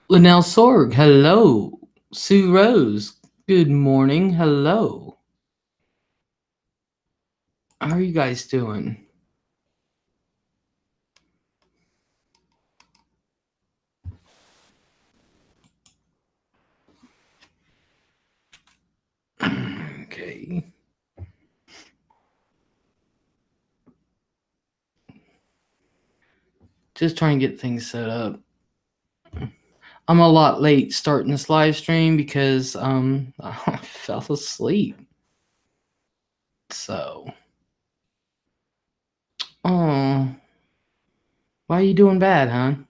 Linnell Sorg, hello. Sue Rose, good morning, hello. How are you guys doing? Okay. Just trying to get things set up. I'm a lot late starting this live stream because I fell asleep. So, oh, why are you doing bad, huh?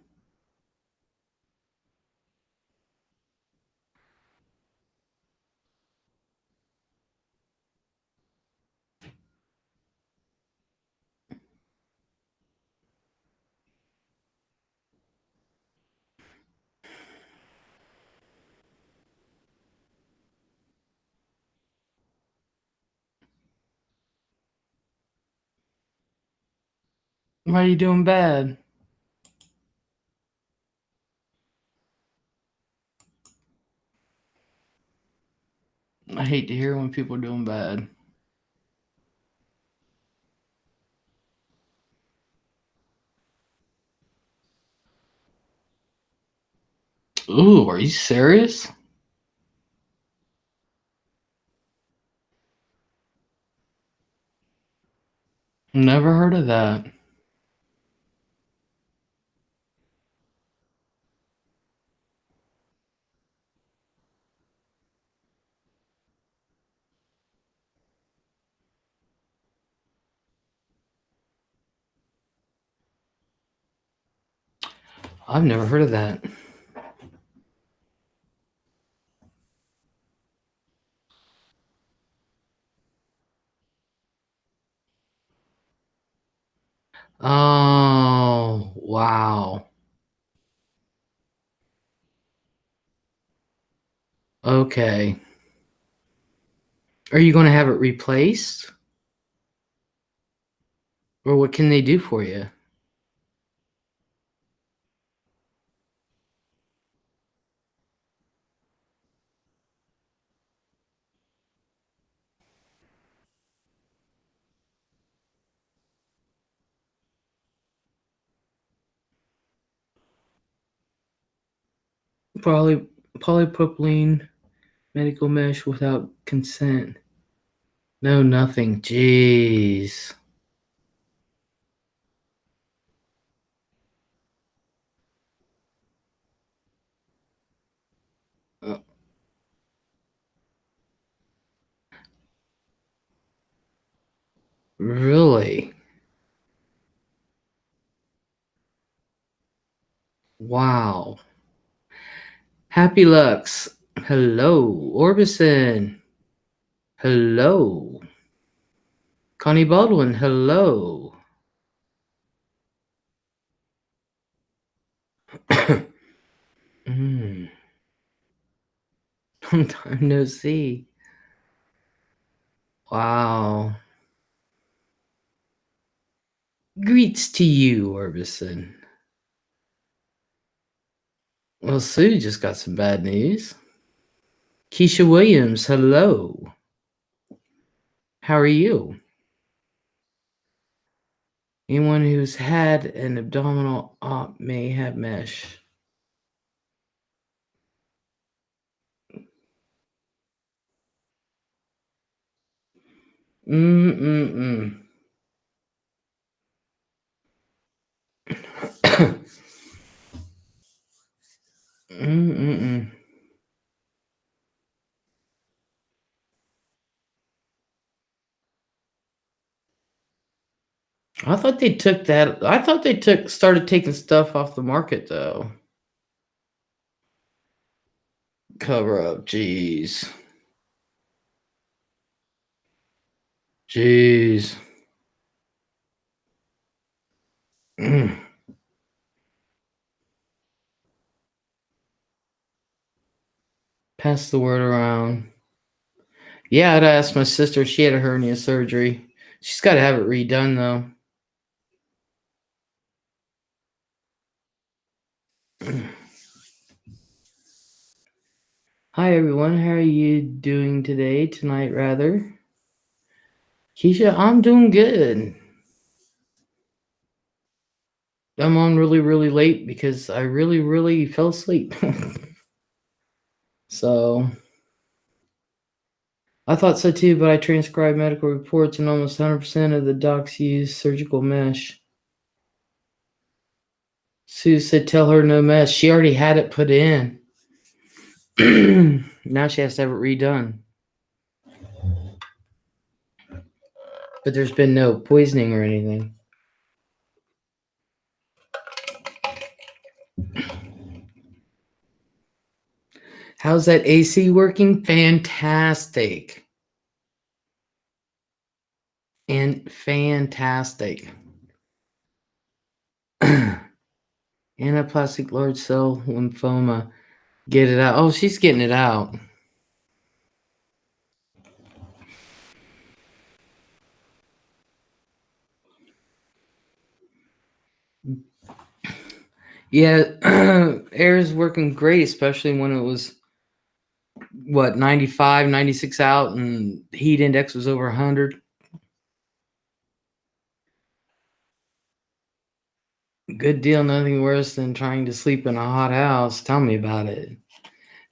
Why are you doing bad? I hate to hear when people are doing bad. Ooh, are you serious? Never heard of that. I've never heard of that. Oh, wow. Okay. Are you going to have it replaced? Or what can they do for you? Polypropylene medical mesh without consent. No, nothing. Jeez. Uh, really? Wow. Happy Lux. Hello. Orbison. Hello. Connie Baldwin. Hello. mm. Long time no see. Wow. Greets to you, Orbison. Well, Sue just got some bad news. Keisha Williams, hello. How are you? Anyone who's had an abdominal op may have mesh. Mm-mm-mm. Mm-mm-mm. I thought they took that. I thought they started taking stuff off the market though. Cover up, jeez. Jeez. Mm. Pass the word around. Yeah, I'd asked my sister. She had a hernia surgery. She's got to have it redone though. Hi everyone, how are you doing tonight rather? Keisha, I'm doing good. I'm on really late because I really fell asleep. So, I thought so too, but I transcribed medical reports and almost 100% of the docs use surgical mesh. Sue said tell her no mesh. She already had it put in. Now she has to have it redone. But there's been no poisoning or anything. How's that AC working? Fantastic. And fantastic. Anaplastic large cell lymphoma. Get it out. Oh, she's getting it out. Yeah, air is working great, especially when it was, 95, 96 out, and heat index was over 100. Good deal, nothing worse than trying to sleep in a hot house. Tell me about it.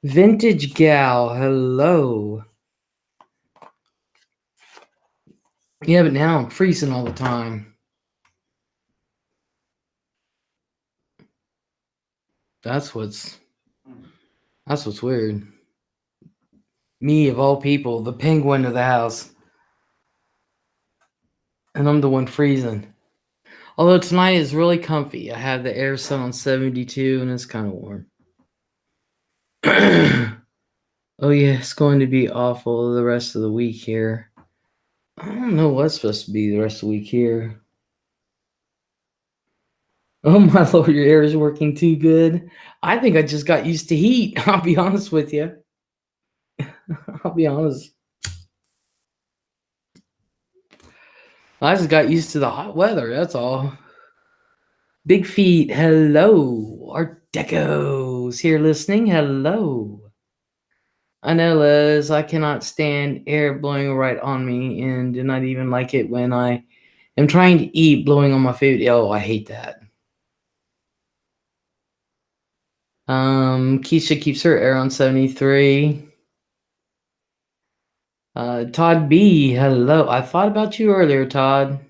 Vintage gal, hello. Yeah, but now I'm freezing all the time. That's what's weird. Me, of all people, the penguin of the house. And I'm the one freezing. Although tonight is really comfy. I have the air set on 72 and it's kind of warm. Oh yeah, it's going to be awful the rest of the week here. I don't know what's supposed to be the rest of the week here. Oh my lord, your air is working too good. I think I just got used to heat. I'll be honest with you. I'll be honest. I just got used to the hot weather, that's all. Big Feet, hello. Art Deco's here listening, hello. I know, Liz, I cannot stand air blowing right on me and do not even like it when I am trying to eat blowing on my food. Oh, I hate that. Keisha keeps her air on 73. Todd B, hello. I thought about you earlier, Todd.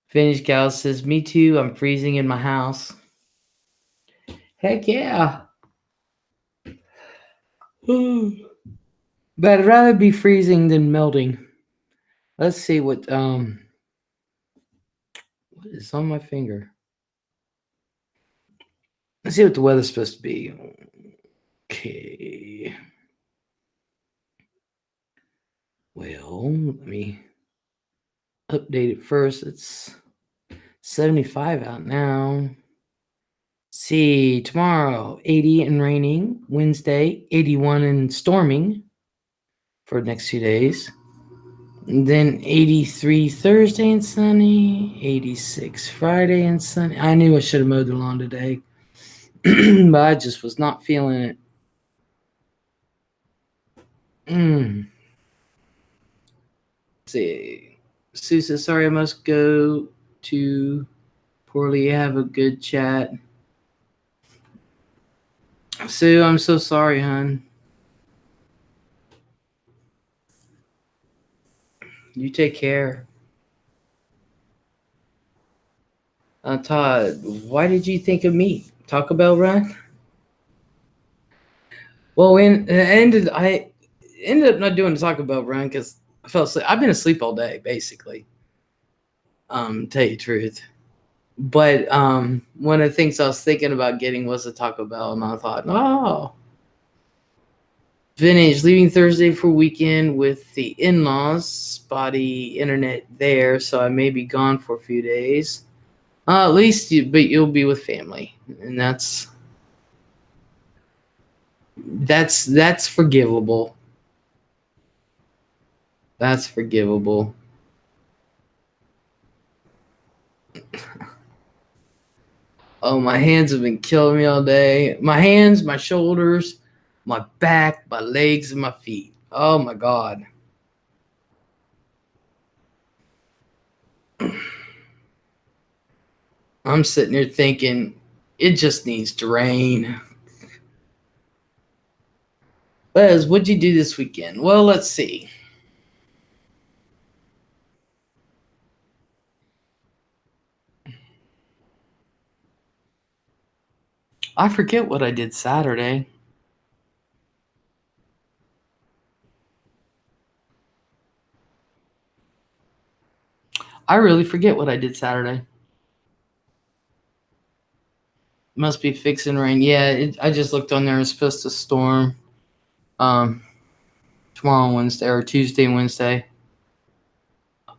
Finnish Gal says, me too, I'm freezing in my house. Heck yeah. But I'd rather be freezing than melting. Let's see what is on my finger. Let's see what the weather's supposed to be. Okay. Well, let me update it first. It's 75 out now. See, tomorrow 80 and raining. Wednesday 81 and storming for the next 2 days. And then 83 Thursday and sunny. 86 Friday and sunny. I knew I should have mowed the lawn today, but I just was not feeling it. Let's see. Sue says, sorry, I must go to poorly. Have a good chat. Sue, I'm so sorry, hon. You take care. Todd, why did you think of me? Taco Bell run? Well, I ended up not doing the Taco Bell run because I fell asleep. I've been asleep all day, basically. Tell you the truth. But one of the things I was thinking about getting was a Taco Bell, and I thought, oh, vintage, leaving Thursday for weekend with the in-laws. Spotty internet there, so I may be gone for a few days. At least, but you'll be with family, and that's forgivable. That's forgivable. Oh, my hands have been killing me all day. My hands, my shoulders, my back, my legs, and my feet. Oh my God. I'm sitting here thinking it just needs to rain. Les, what'd you do this weekend? Well, let's see. I forget what I did Saturday. I really forget what I did Saturday. Must be fixing rain. Yeah, I just looked on there. It's supposed to storm um, tomorrow, Wednesday, or Tuesday, Wednesday.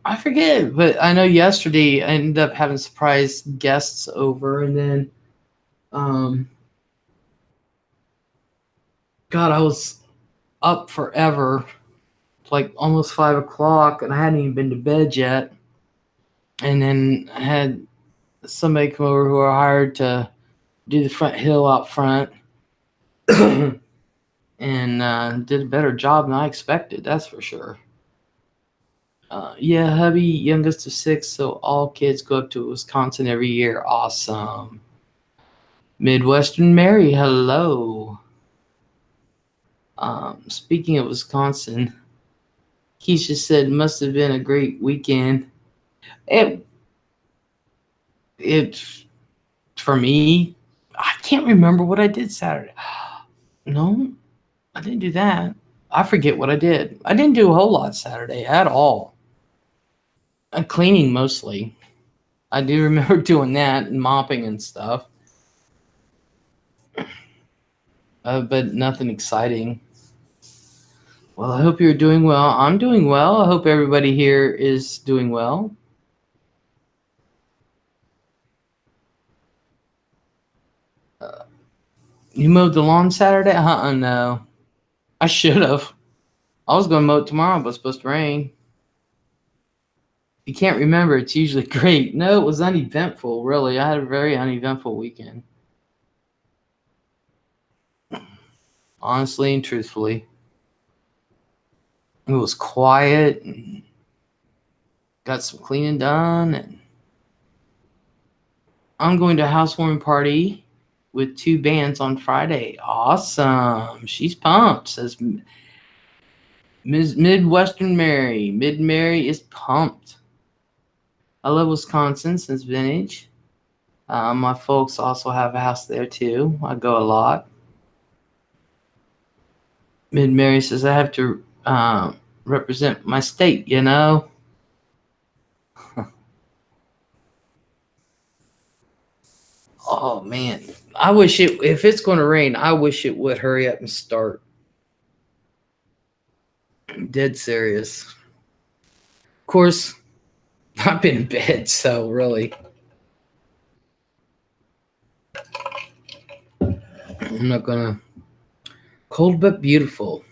I forget, but I know yesterday I ended up having surprise guests over, and then, um, God, I was up forever, like almost 5 o'clock, and I hadn't even been to bed yet. And then I had somebody come over who I hired to do the front hill out front, and did a better job than I expected. That's for sure. Yeah, hubby, youngest of six, so all kids go up to Wisconsin every year. Awesome. Midwestern Mary, hello. Speaking of Wisconsin, Keisha said it must have been a great weekend. It, it for me, I can't remember what I did Saturday. No, I didn't do that. I forget what I did. I didn't do a whole lot Saturday at all. Cleaning mostly. I do remember doing that and mopping and stuff, but nothing exciting. Well, I hope you're doing well. I'm doing well. I hope everybody here is doing well. You mowed the lawn Saturday? No. I should have. I was going to mow it tomorrow, but it's supposed to rain. You can't remember. It's usually great. No, it was uneventful, really. I had a very uneventful weekend. Honestly and truthfully. It was quiet and got some cleaning done. And I'm going to a housewarming party with 2 bands on Friday. Awesome. She's pumped, says Ms. Midwestern Mary. Mid Mary is pumped. I love Wisconsin since vintage. My folks also have a house there too. I go a lot. Mid Mary says I have to represent my state, you know. Oh man, I wish it. If it's going to rain, I wish it would hurry up and start. Dead serious. Of course, I've been in bed, so really, I'm not gonna. Cold but beautiful.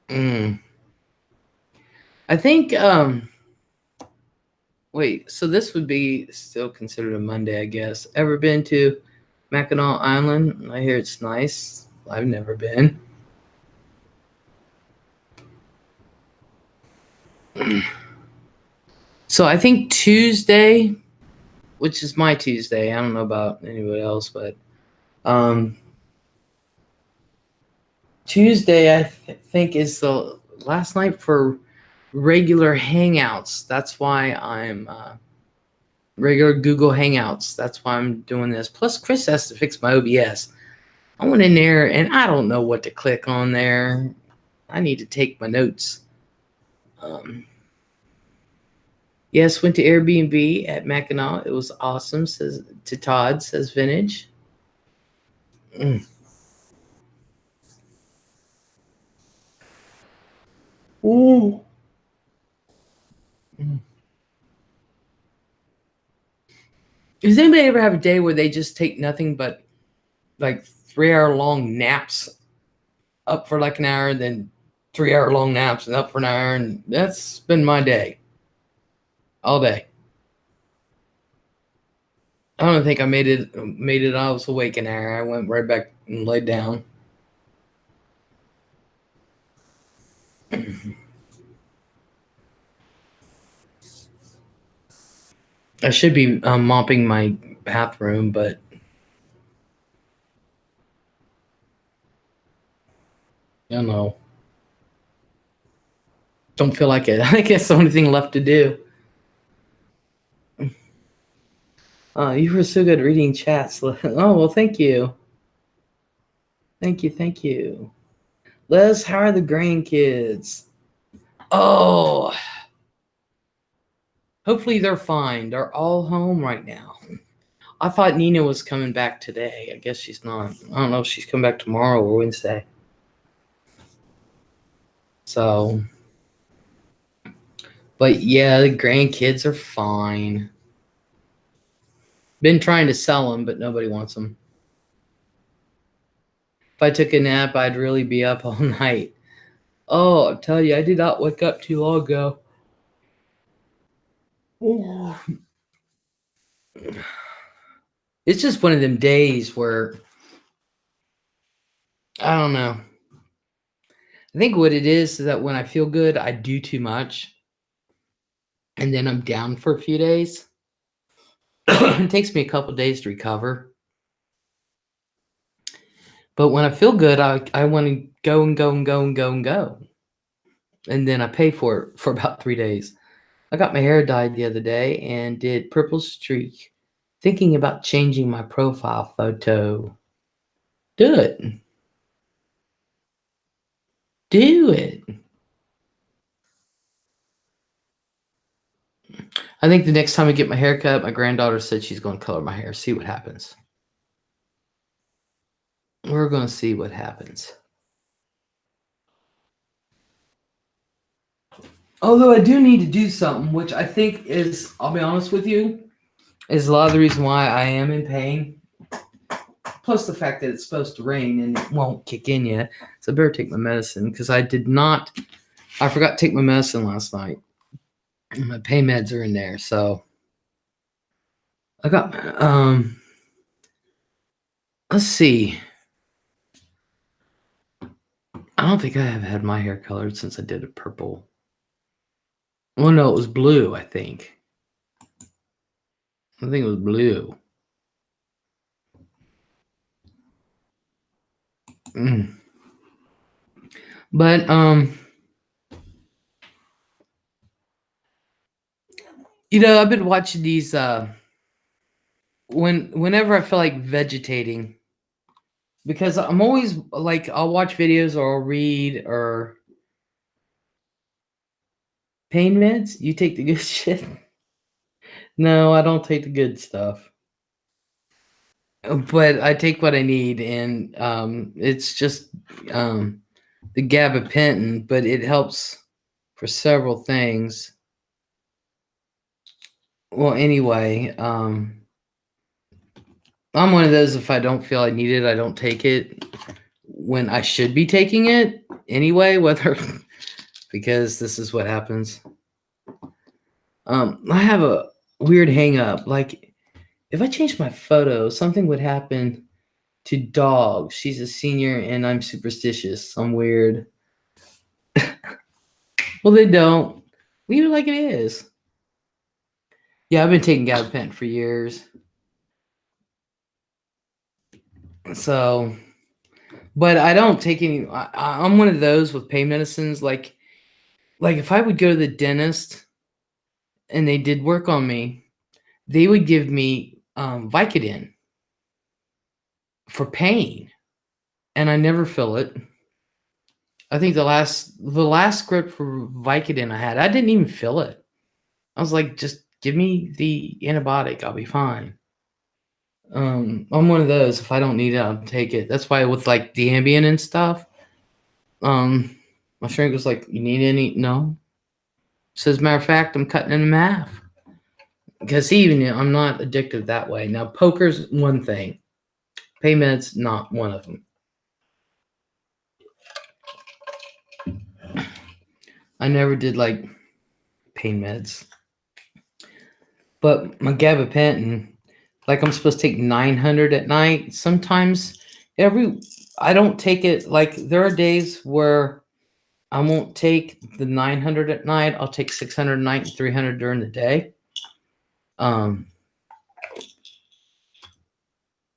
Mm. I think. Wait. So this would be still considered a Monday, I guess. Ever been to Mackinac Island? I hear it's nice. I've never been. So I think Tuesday, which is my Tuesday. I don't know about anybody else, but um, Tuesday think is the last night for regular Hangouts. That's why I'm regular Google Hangouts. That's why I'm doing this. Plus, Chris has to fix my OBS. I went in there and I don't know what to click on there. I need to take my notes. Yes, went to Airbnb at Mackinac. It was awesome. Says to Todd. Says vintage. Mm. Ooh. Mm. Does anybody ever have a day where they just take nothing but like 3-hour long naps up for like an hour and then 3-hour long naps and up for an hour, and that's been my day. All day. I don't think I made it. I was awake an hour. I went right back and laid down. I should be mopping my bathroom, but I don't know. Don't feel like it. I think that's the only thing left to do. You were so good reading chats. Oh, well, thank you. Thank you, thank you. Les, how are the grandkids? Oh, hopefully they're fine. They're all home right now. I thought Nina was coming back today. I guess she's not. I don't know if she's coming back tomorrow or Wednesday. So, but yeah, the grandkids are fine. Been trying to sell them, but nobody wants them. If I took a nap, I'd really be up all night. Oh, I'll tell you, I did not wake up too long ago. Oh. It's just one of them days where, I don't know. I think what it is that when I feel good, I do too much. And then I'm down for a few days. It takes me a couple days to recover. But when I feel good, I want to go and go and go and go and go. And then I pay for it for about 3 days. I got my hair dyed the other day and did purple streak. Thinking about changing my profile photo. Do it. Do it. I think the next time I get my hair cut, my granddaughter said she's going to color my hair. See what happens. We're going to see what happens. Although I do need to do something, which I think is, I'll be honest with you, is a lot of the reason why I am in pain. Plus the fact that it's supposed to rain and it won't kick in yet. So I better take my medicine because I forgot to take my medicine last night. My pain meds are in there. So I got, let's see. I don't think I have had my hair colored since I did it purple. Well, no, it was blue, I think. I think it was blue. But you know, I've been watching these whenever I feel like vegetating, because I'm always like, I'll watch videos or I'll read or pain meds. You take the good shit? No, I don't take the good stuff. But I take what I need, and it's just the gabapentin, but it helps for several things. Well, anyway, I'm one of those, if I don't feel I need it, I don't take it when I should be taking it anyway, whether because this is what happens. I have a weird hang up. Like, if I change my photo, something would happen to Dog. She's a senior and I'm superstitious. I'm weird. Well, they don't. Leave it like it is. Yeah, I've been taking gabapentin for years. So, but I don't take any. I'm one of those with pain medicines. Like if I would go to the dentist and they did work on me, they would give me Vicodin for pain, and I never feel it. I think the last script for Vicodin I didn't even feel it. I was like, just give me the antibiotic, I'll be fine. I'm one of those. If I don't need it, I'll take it. That's why with like the Ambien and stuff, my shrink was like, "You need any?" No. So as a matter of fact, I'm cutting it in half because I'm not addicted that way. Now poker's one thing, pain meds not one of them. I never did like pain meds. But my gabapentin, like I'm supposed to take 900 at night. Sometimes I don't take it. Like there are days where I won't take the 900 at night. I'll take 600 at night and 300 during the day. And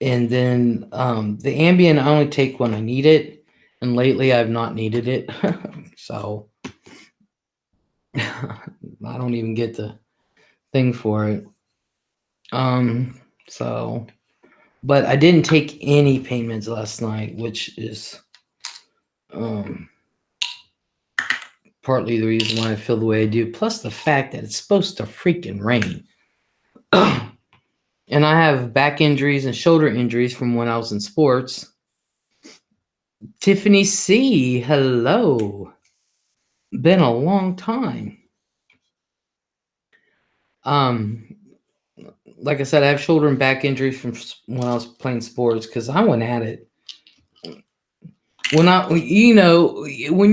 then the Ambien I only take when I need it. And lately I've not needed it. So I don't even get the thing for it. So, but I didn't take any pain meds last night, which is partly the reason why I feel the way I do, plus the fact that it's supposed to freaking rain. And I have back injuries and shoulder injuries from when I was in sports. Tiffany C, hello. Been a long time. Like I said, I have shoulder and back injuries from when I was playing sports because I went at it. When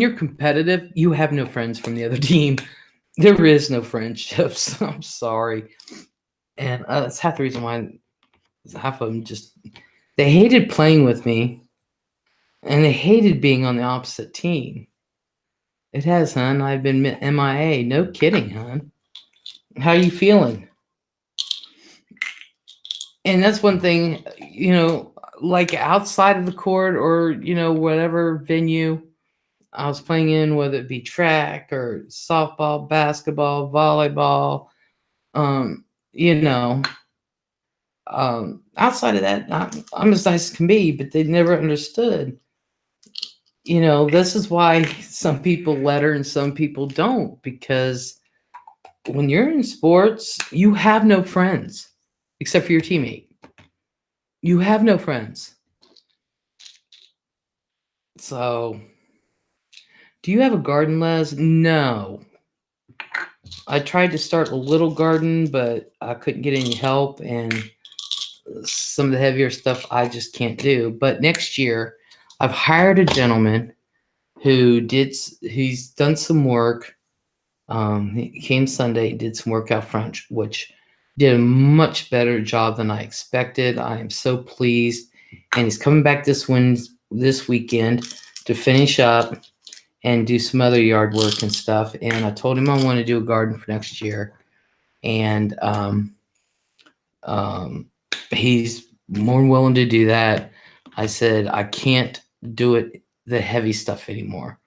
you're competitive, you have no friends from the other team. There is no friendships. I'm sorry. And that's half the reason why half of them they hated playing with me and they hated being on the opposite team. It has, hon. I've been MIA. No kidding, hon. How you feeling? And that's one thing, like outside of the court or, whatever venue I was playing in, whether it be track or softball, basketball, volleyball, outside of that, I'm as nice as can be, but they never understood. This is why some people let her and some people don't, because when you're in sports, you have no friends except for your teammate. You have no friends. So, do you have a garden, Les? No. I tried to start a little garden, but I couldn't get any help, and some of the heavier stuff I just can't do. But next year, I've hired a gentleman he's done some work. He came Sunday, did some work out front, which did a much better job than I expected. I am so pleased. And he's coming back this weekend to finish up and do some other yard work and stuff. And I told him I want to do a garden for next year. And he's more than willing to do that. I said, I can't do the heavy stuff anymore.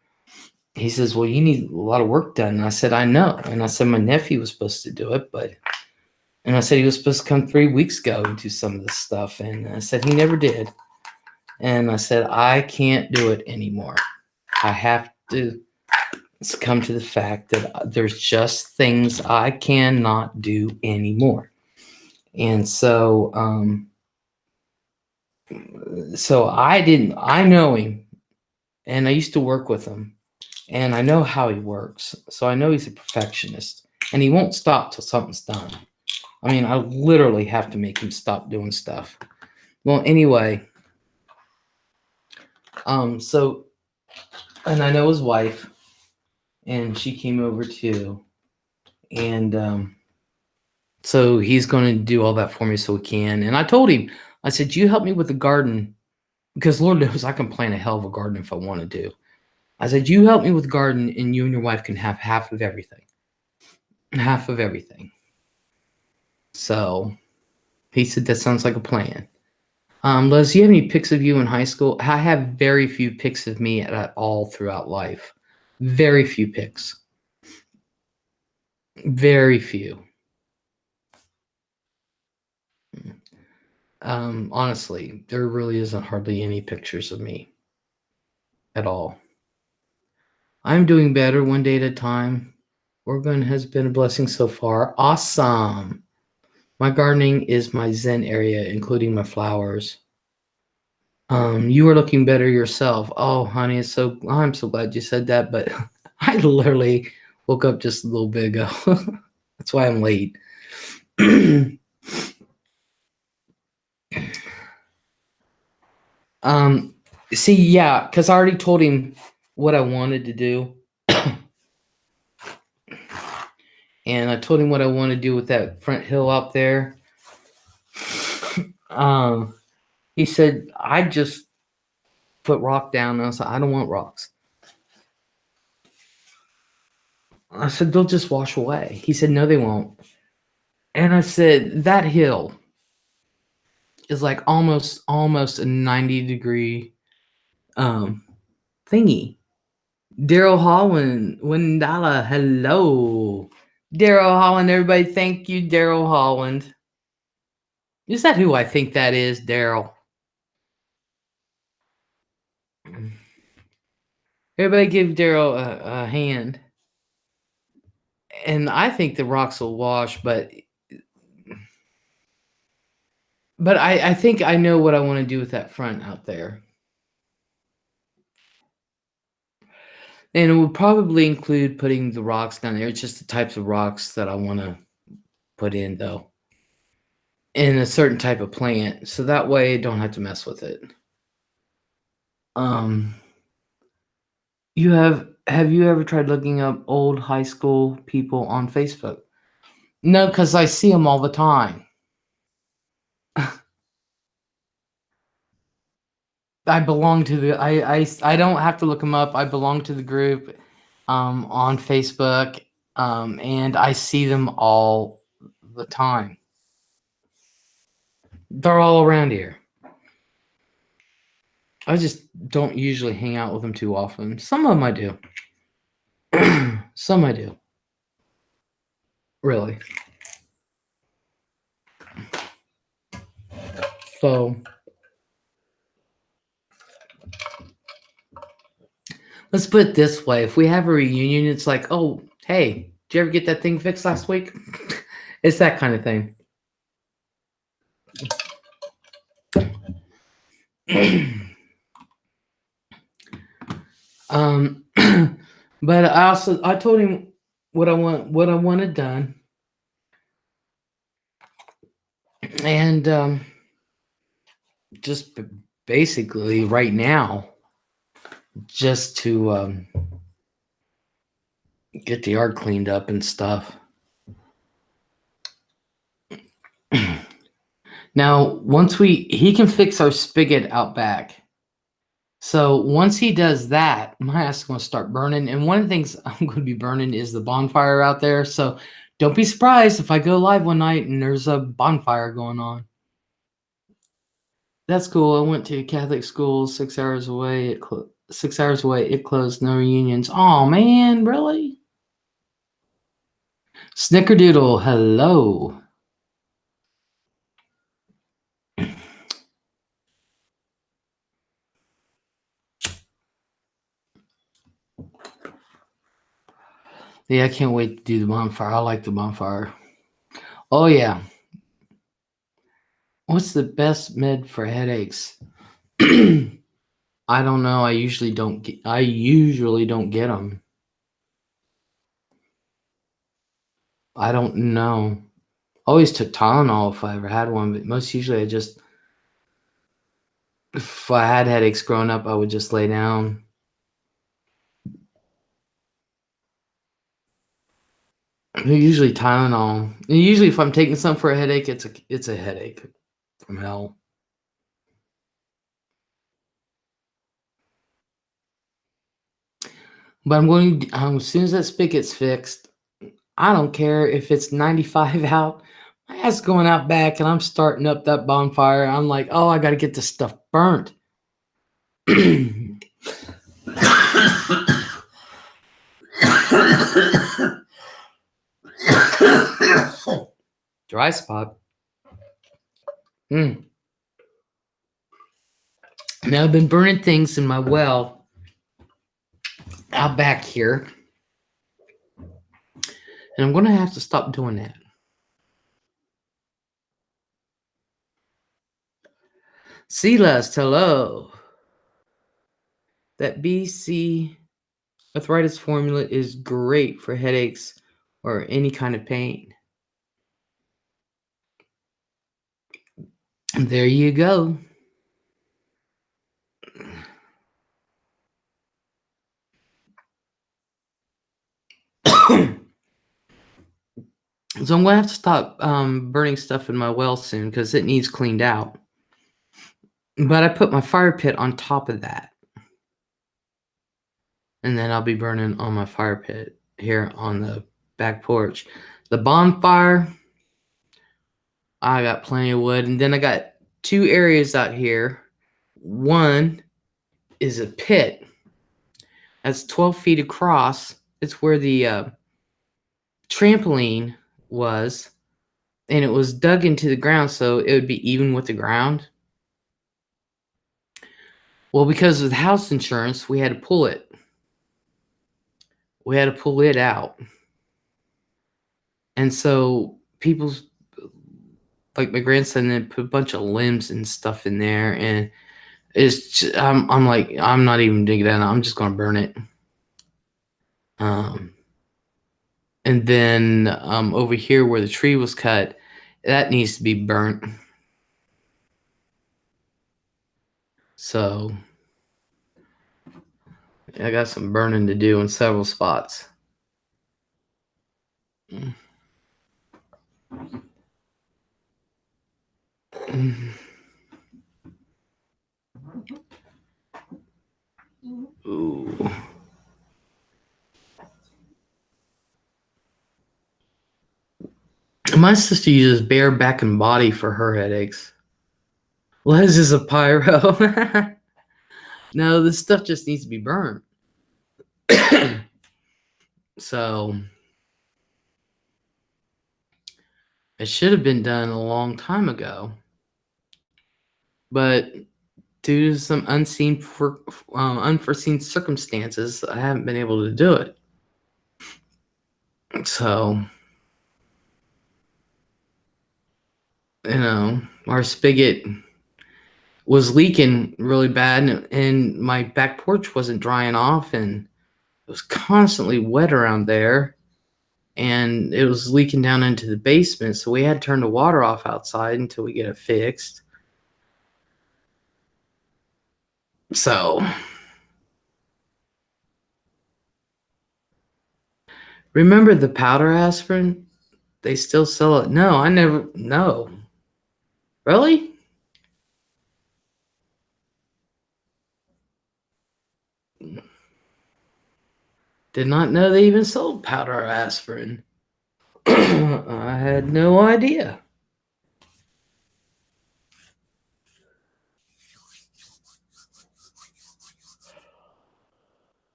He says, well, you need a lot of work done. And I said, I know. And I said, my nephew was supposed to do it, and I said he was supposed to come 3 weeks ago and do some of this stuff. And I said, he never did. And I said, I can't do it anymore. I have to come to the fact that there's just things I cannot do anymore. And so, I know him, and I used to work with him, and I know how he works. So I know he's a perfectionist, and he won't stop till something's done. I mean, I literally have to make him stop doing stuff. Well, anyway, and I know his wife, and she came over too. And so he's going to do all that for me so we can. And I told him, I said, you help me with the garden, because Lord knows I can plant a hell of a garden if I want to do. I said, you help me with the garden, and you and your wife can have half of everything. Half of everything. So he said, that sounds like a plan. Les, do you have any pics of you in high school? I have very few pics of me at all throughout life. Very few pics. Very few. Honestly, there really isn't hardly any pictures of me at all. I'm doing better one day at a time. Oregon has been a blessing so far. Awesome. My gardening is my zen area, including my flowers. You are looking better yourself. Oh, honey, I'm so glad you said that, but I literally woke up just a little bit ago. That's why I'm late. See, yeah, because I already told him what I wanted to do. and I told him what I want to do with that front hill out there. He said, I just put rock down. And I was like, I don't want rocks. I said, they'll just wash away. He said, no, they won't. And I said, that hill is like almost a 90-degree thingy. Daryl Holland, Wendala, hello. Daryl Holland, everybody, thank you, Daryl Holland. Is that who I think that is, Daryl? Everybody give Daryl a hand. And I think the rocks will wash, but I think I know what I want to do with that front out there. And it would probably include putting the rocks down there. It's just the types of rocks that I want to put in, though, in a certain type of plant, so that way I don't have to mess with it. Have you ever tried looking up old high school people on Facebook? No, because I see them all the time. I belong to the. I don't have to look them up. I belong to the group on Facebook, and I see them all the time. They're all around here. I just don't usually hang out with them too often. Some of them I do. Some I do. Really. So let's put it this way. If we have a reunion, it's like, oh, hey, did you ever get that thing fixed last week? It's that kind of thing. But I told him what I wanted done. And just basically right now, just to get the yard cleaned up and stuff. Now, once he can fix our spigot out back. So once he does that, my ass is going to start burning. And one of the things I'm going to be burning is the bonfire out there. So don't be surprised if I go live one night and there's a bonfire going on. That's cool. I went to Catholic school 6 hours away. 6 hours away. It closed. No reunions. Oh, man. Really? Snickerdoodle. Hello. Yeah, I can't wait to do the bonfire. I like the bonfire. Oh, yeah. What's the best med for headaches? I don't know. I usually don't get them. I don't know. Always took Tylenol if I ever had one, but most usually if I had headaches growing up, I would just lay down. Usually Tylenol. And usually if I'm taking something for a headache, it's a headache from hell. But I'm going as soon as that spigot's fixed, I don't care if it's 95 out. My ass is going out back and I'm starting up that bonfire. I'm like, oh, I got to get this stuff burnt. Dry spot. Now I've been burning things in my well out back here, and I'm gonna have to stop doing that. LEZ'S, hello. That BC arthritis formula is great for headaches or any kind of pain. There you go. So I'm gonna have to stop burning stuff in my well soon because it needs cleaned out. But I put my fire pit on top of that, and then I'll be burning on my fire pit here on the back porch. The bonfire, I got plenty of wood, and then I got two areas out here. One is a pit that's 12 feet across. It's where the trampoline was, and it was dug into the ground so it would be even with the ground. Well, because of the house insurance, we had to pull it. We had to pull it out. And so people's like my grandson then put a bunch of limbs and stuff in there, and I'm like, I'm not even digging that out. I'm just gonna burn it. And then over here where the tree was cut, that needs to be burnt. So I got some burning to do in several spots. Ooh. My sister uses bare back and body for her headaches. Les is a pyro. No, this stuff just needs to be burnt. So it should have been done a long time ago, but due to some unforeseen circumstances, I haven't been able to do it. So, our spigot was leaking really bad, and my back porch wasn't drying off, and it was constantly wet around there, and it was leaking down into the basement, so we had to turn the water off outside until we get it fixed. So, remember the powder aspirin? They still sell it. No, I never. No. Really? Did not know they even sold powder aspirin. I had no idea.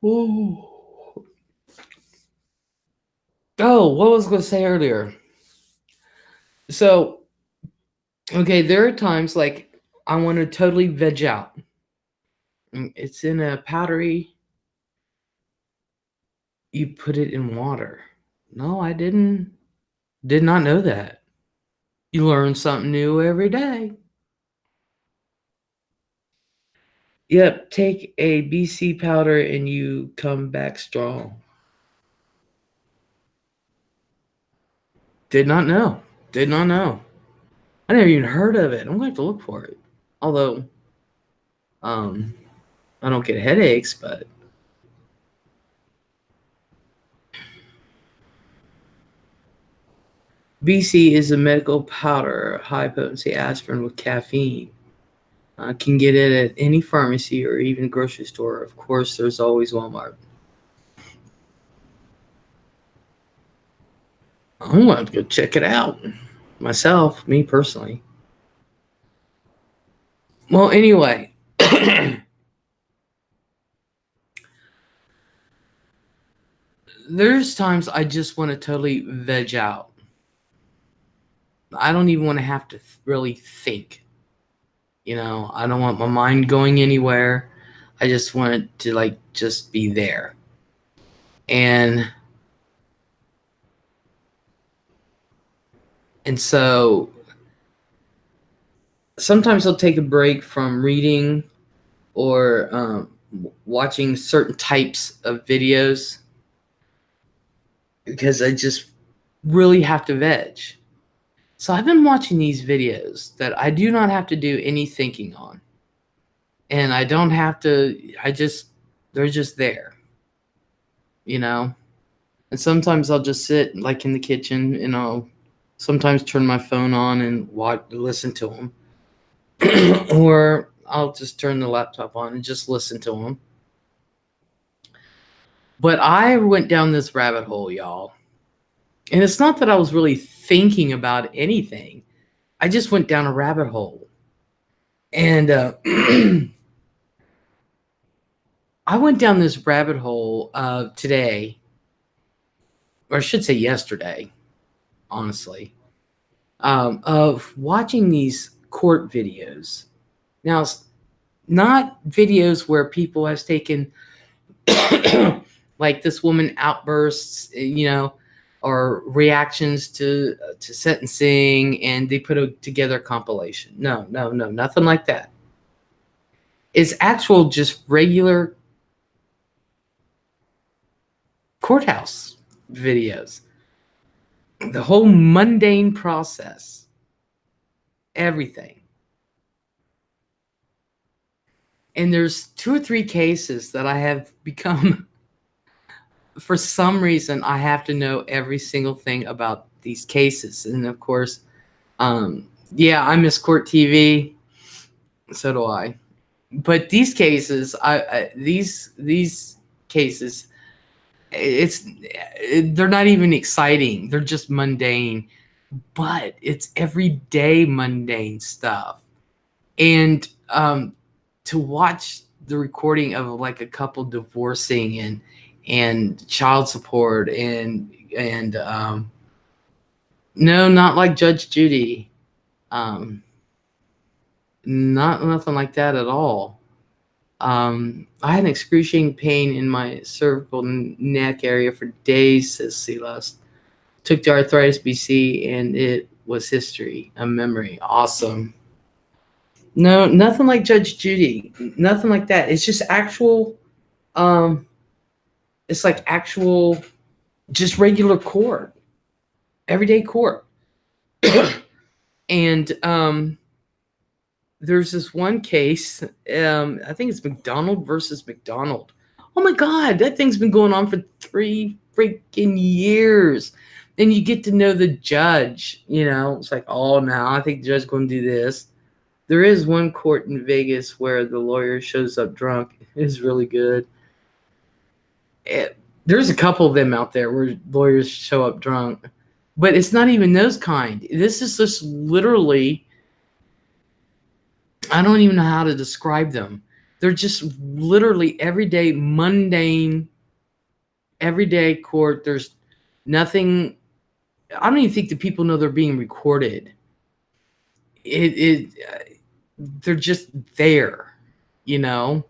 Ooh. Oh, what was I going to say earlier? So, okay, there are times like I want to totally veg out. It's in a powdery. You put it in water. No, I didn't. Did not know that. You learn something new every day. Yep, take a BC powder and you come back strong. Did not know. Did not know. I never even heard of it. I'm going to have to look for it. Although, I don't get headaches, but BC is a medical powder, high potency aspirin with caffeine. Can get it at any pharmacy or even grocery store. Of course, there's always Walmart. I'm going to go check it out myself, me personally. Well, anyway, there's times I just want to totally veg out. I don't even want to have to really think. I don't want my mind going anywhere. I just want it to just be there. And so sometimes I'll take a break from reading or watching certain types of videos because I just really have to veg. So I've been watching these videos that I do not have to do any thinking on. And I don't have to, they're just there, And sometimes I'll just sit like in the kitchen and I'll sometimes turn my phone on and listen to them. Or I'll just turn the laptop on and just listen to them. But I went down this rabbit hole, y'all. And it's not that I was really thinking about anything. I just went down a rabbit hole. And I went down this rabbit hole today, or I should say yesterday, honestly, of watching these court videos. Now, it's not videos where people have taken, like this woman outbursts, or reactions to sentencing, and they put together a compilation. No, nothing like that. It's actual, just regular courthouse videos. The whole mundane process, everything. And there's 2 or 3 cases that I have become, for some reason, I have to know every single thing about these cases. And of course, yeah, I miss court TV. So do I. But these cases, these cases, they're not even exciting. They're just mundane. But it's everyday mundane stuff. And to watch the recording of like a couple divorcing and child support and no, not like Judge Judy, nothing like that at all. I had an excruciating pain in my cervical neck area for days, says Celeste. Took the arthritis BC and it was history, a memory. Awesome. No, nothing like Judge Judy. Nothing like that. It's just actual, it's like actual, just regular court, everyday court. And there's this one case, I think it's McDonald versus McDonald. Oh my God, that thing's been going on for 3 freaking years. And you get to know the judge, it's like, oh, now I think the judge's going to do this. There is one court in Vegas where the lawyer shows up drunk. It is really good. There's a couple of them out there where lawyers show up drunk. But it's not even those kind. This is just literally, I don't even know how to describe them. They're just literally everyday, mundane, everyday court. There's nothing. I don't even think the people know they're being recorded. They're just there, and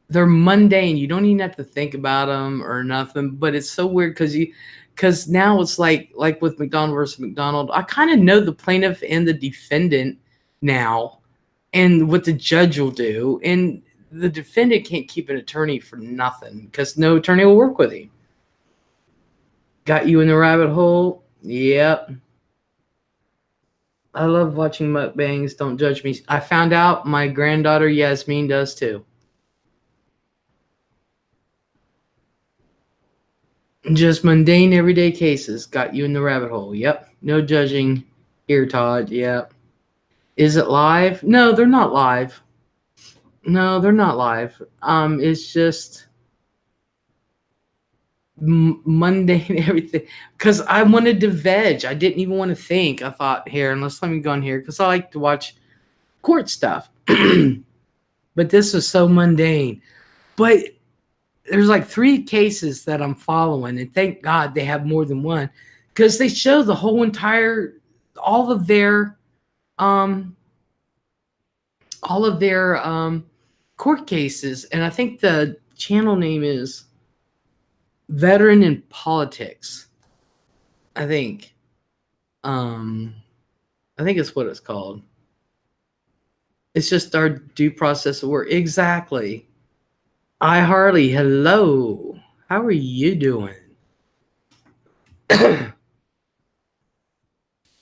they're mundane. You don't even have to think about them or nothing. But it's so weird because now it's like with McDonald versus McDonald, I kind of know the plaintiff and the defendant now, and what the judge will do. And the defendant can't keep an attorney for nothing because no attorney will work with him. Got you in the rabbit hole? Yep. I love watching mukbangs. Don't judge me. I found out my granddaughter Yasmin does too. Just mundane, everyday cases. Got you in the rabbit hole. Yep. No judging here, Todd. Yep. Is it live? No, they're not live. No, they're not live. It's just mundane everything. Because I wanted to veg. I didn't even want to think. I thought, here, let me go in here because I like to watch court stuff. But this is so mundane. But there's like 3 cases that I'm following, and thank God they have more than one, because they show the whole entire, all of their court cases. And I think the channel name is Veteran in Politics. I think it's what it's called. It's just our due process of work. Exactly. Harley, hello. How are you doing?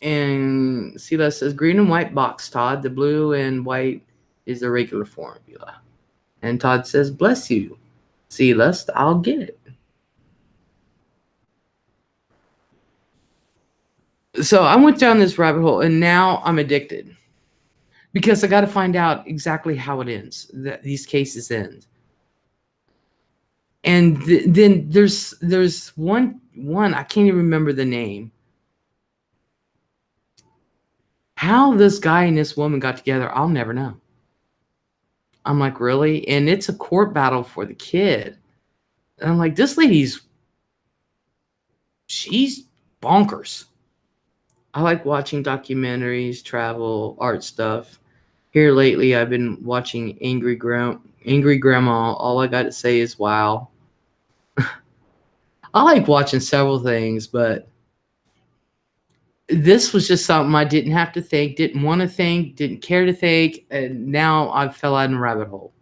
And Sila says, green and white box, Todd. The blue and white is the regular formula. And Todd says, bless you. Sila, I'll get it. So I went down this rabbit hole, and now I'm addicted because I got to find out exactly how it ends. That these cases end, and then there's one I can't even remember the name. How this guy and this woman got together, I'll never know. I'm like, really? And it's a court battle for the kid. And I'm like, this lady's she's bonkers. I like watching documentaries, travel, art stuff. Here lately, I've been watching Angry Grandma. All I got to say is wow. I like watching several things, but this was just something I didn't have to think, didn't want to think, didn't care to think, and now I fell out in a rabbit hole.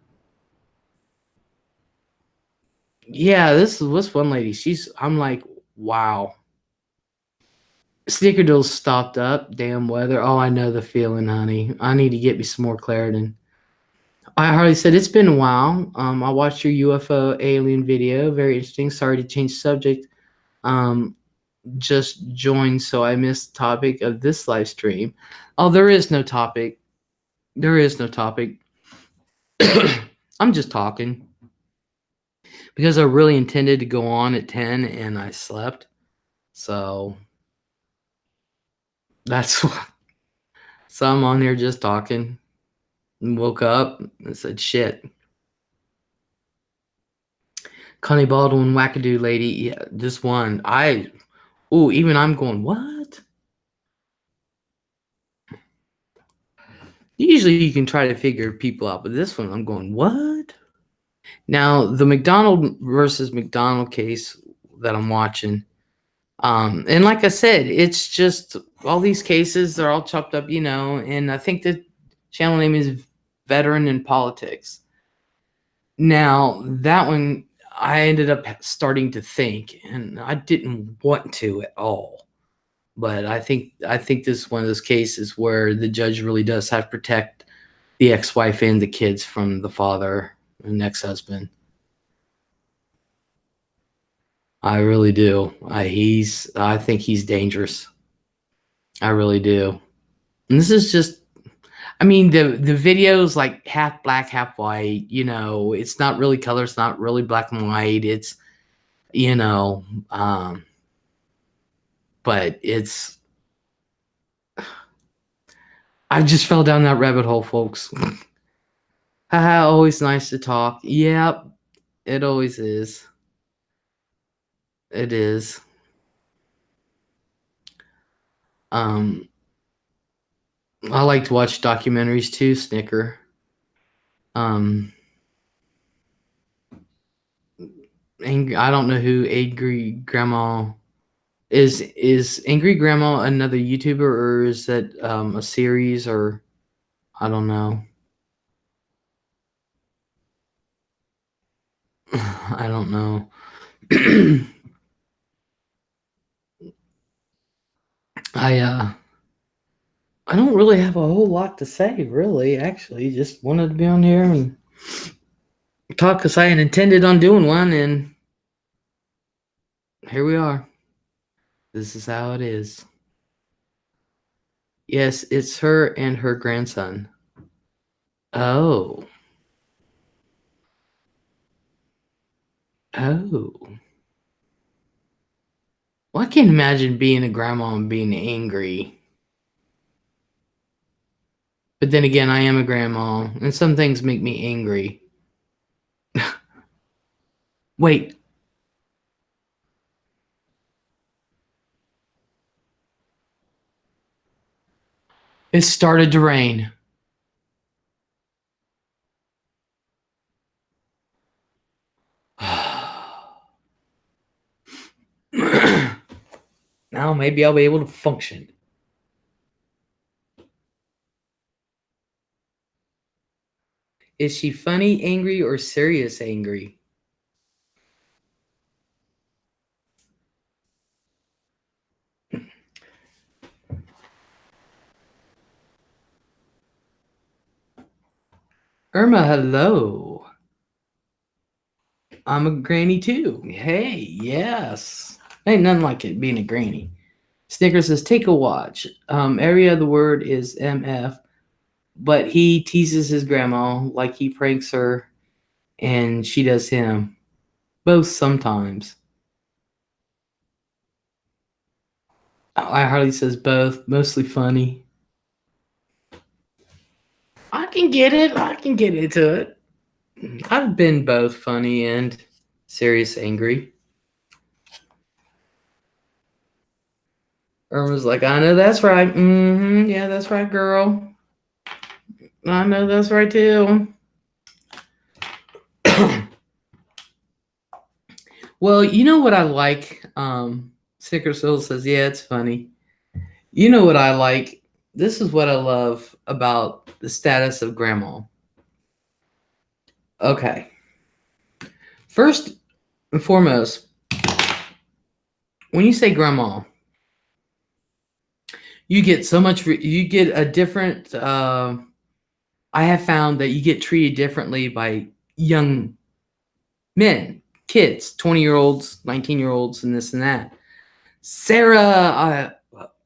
Yeah, this was one lady. I'm like, wow. Snickerdoodle stopped up. Damn weather. Oh, I know the feeling, honey. I need to get me some more Claritin. I hardly said it's been a while. I watched your UFO alien video. Very interesting. Sorry to change subject. Um, just joined, so I missed the topic of this live stream. Oh, there is no topic. There is no topic. I'm just talking because I really intended to go on at 10 and I slept. So that's why. So I'm on here just talking and woke up and said, shit. Connie Baldwin, wackadoo lady. Yeah, this one. Even I'm going, what? Usually you can try to figure people out, but this one I'm going, what? Now, the McDonald versus McDonald case that I'm watching, and like I said, it's just all these cases, they're all chopped up, and I think the channel name is Veteran in Politics. Now, that one, I ended up starting to think, and I didn't want to at all. But I think this is one of those cases where the judge really does have to protect the ex-wife and the kids from the father and ex-husband. I really do. I think he's dangerous. I really do. And this is just, I mean, the video's like half black, half white. It's not really color. It's not really black and white. It's, but it's. I just fell down that rabbit hole, folks. Haha, always nice to talk. Yep, it always is. It is. Um, I like to watch documentaries too, Snicker. I don't know who Angry Grandma is. Is Angry Grandma another YouTuber, or is that a series, or I don't know. I don't know. I don't really have a whole lot to say, really. Actually, just wanted to be on here and talk because I had intended on doing one, and here we are. This is how it is. Yes, it's her and her grandson. Oh. Oh. Well, I can't imagine being a grandma and being angry. But then again, I am a grandma, and some things make me angry. Wait. It started to rain. Now maybe I'll be able to function. Is she funny angry or serious angry? Irma, hello. I'm a granny too. Hey, yes. Ain't nothing like it being a granny. Snickers says, take a watch. Every other word is MF, but he teases his grandma like he pranks her and she does him. Both sometimes. I Harley says both, mostly funny. I can get it. I can get into it. I've been both funny and serious angry. Irma's like, I know that's right. Yeah, that's right, girl. I know that's right too. Well, you know what I like? Sicker Soul says, yeah, it's funny. You know what I like? This is what I love about the status of grandma. Okay. First and foremost, when you say grandma, you get so much, you get a different, I have found that you get treated differently by young men, kids, 20-year-olds, 19-year-olds, and this and that. Sarah,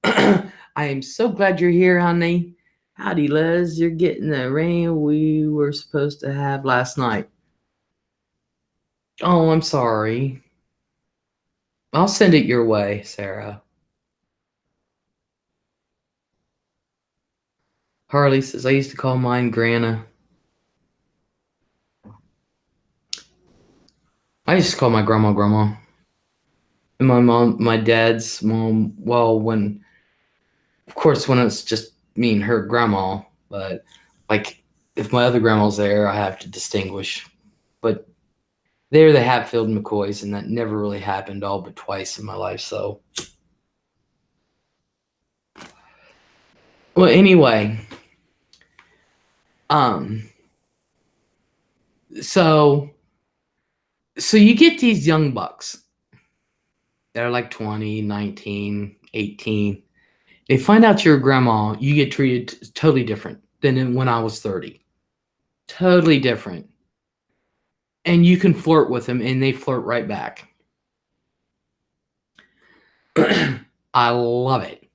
I am so glad you're here, honey. Howdy, Les. You're getting the rain we were supposed to have last night. Oh, I'm sorry. I'll send it your way, Sarah. Harley says, I used to call mine Grana. I used to call my grandma Grandma. And my dad's mom, well, when, of course, when it's just me and her grandma, but like if my other grandma's there, I have to distinguish. But they're the Hatfield McCoys, and that never really happened all but twice in my life. So, well, anyway, um, so you get these young bucks that are like 20, 19, 18. They find out you're a grandma, you get treated totally different than when I was 30. Totally different. And you can flirt with them, and they flirt right back. I love it.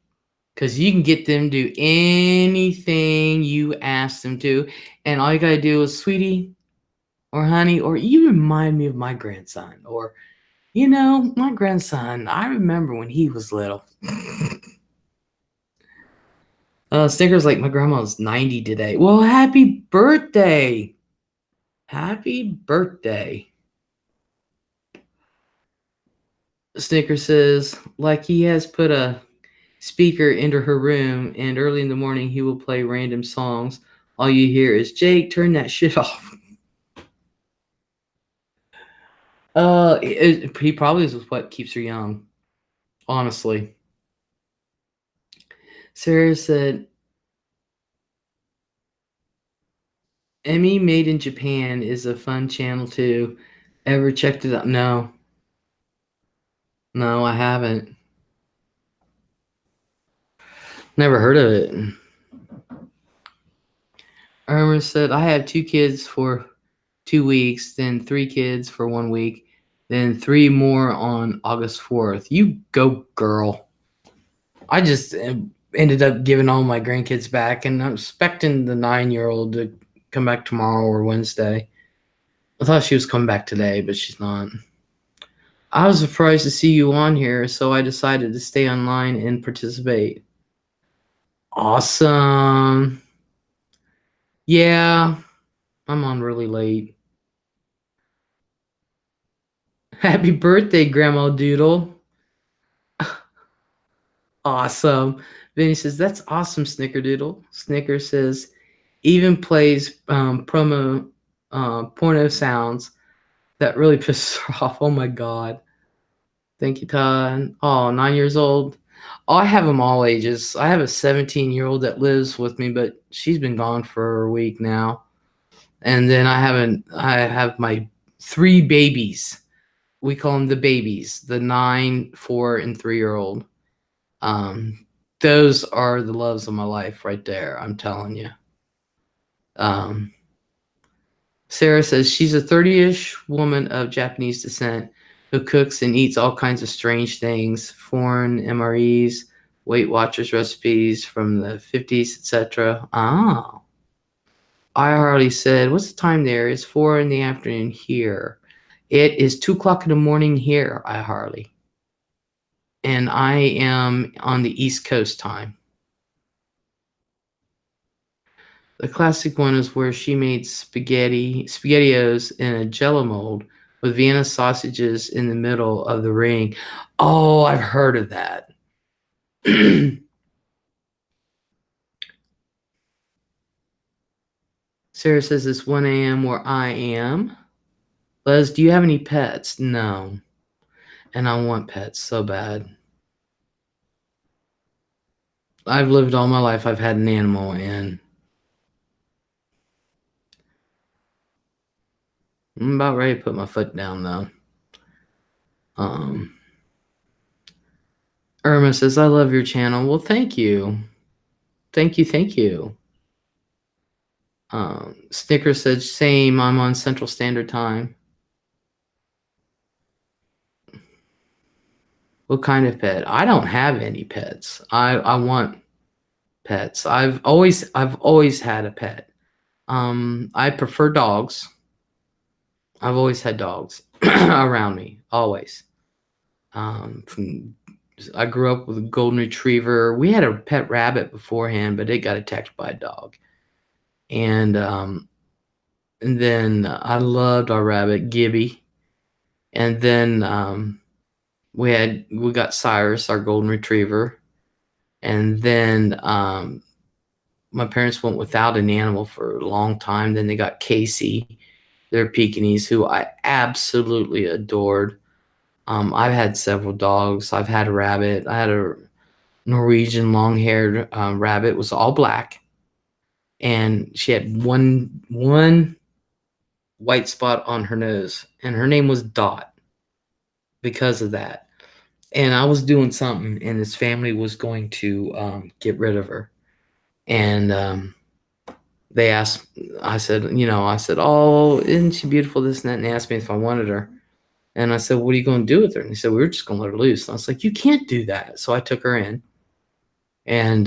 Because you can get them to do anything you ask them to. And all you got to do is, sweetie or honey, or you remind me of my grandson. Or, you know, my grandson, I remember when he was little. Snicker's like, my grandma's 90 today. Well, happy birthday. Happy birthday. Snicker says, like he has put a speaker into her room, and early in the morning he will play random songs. All you hear is, Jake, turn that shit off. He probably is what keeps her young, honestly. Sarah said, Emmy Made in Japan is a fun channel too. Ever checked it out? No, I haven't. Never heard of it. Irma said, I have 2 kids for 2 weeks, then 3 kids for 1 week, then 3 more on August 4th. You go, girl. I just ended up giving all my grandkids back, and I'm expecting the 9-year-old to come back tomorrow or Wednesday. I thought she was coming back today, but she's not. I was surprised to see you on here, so I decided to stay online and participate. Awesome. Yeah, I'm on really late. Happy birthday, Grandma Doodle. Awesome. Vinny says, that's awesome, Snickerdoodle. Snicker says, even plays porno sounds. That really pisses her off. Oh my God. Thank you, Todd. Oh, 9 years old. Oh, I have them all ages. I have a 17-year-old that lives with me, but she's been gone for a week now. And then I have my 3 babies. We call them the babies, the 9, 4, and 3-year-old. Those are the loves of my life right there. I'm telling you. Sarah says she's a 30-ish woman of Japanese descent who cooks and eats all kinds of strange things, foreign MREs, Weight Watchers recipes from the 50s, etc. Ah. I Harley said, what's the time there? It's 4 in the afternoon here. It is 2 o'clock in the morning here, I Harley. And I am on the East Coast time. The classic one is where she made SpaghettiOs in a Jello mold with Vienna sausages in the middle of the ring. Oh, I've heard of that. Sarah says it's 1 a.m. where I am. Les, do you have any pets? No. And I want pets so bad. I've lived all my life. I've had an animal, and I'm about ready to put my foot down, though. Irma says, I love your channel. Well, thank you. Thank you. Snicker said, same. I'm on Central Standard Time. What kind of pet? I don't have any pets. I want pets. I've always had a pet. I prefer dogs. I've always had dogs around me, always. I grew up with a golden retriever. We had a pet rabbit beforehand, but it got attacked by a dog. And then I loved our rabbit, Gibby. And then we got Cyrus, our golden retriever. And then my parents went without an animal for a long time. Then they got Casey, their Pekingese, who I absolutely adored. I've had several dogs. I've had a rabbit. I had a Norwegian long-haired rabbit. It was all black, and she had one white spot on her nose, and her name was Dot because of that. And I was doing something, and his family was going to get rid of her, and they asked. I said, oh, isn't she beautiful? This and that, and they asked me if I wanted her. And I said, what are you going to do with her? And he said, we're just going to let her loose. And I was like, you can't do that. So I took her in and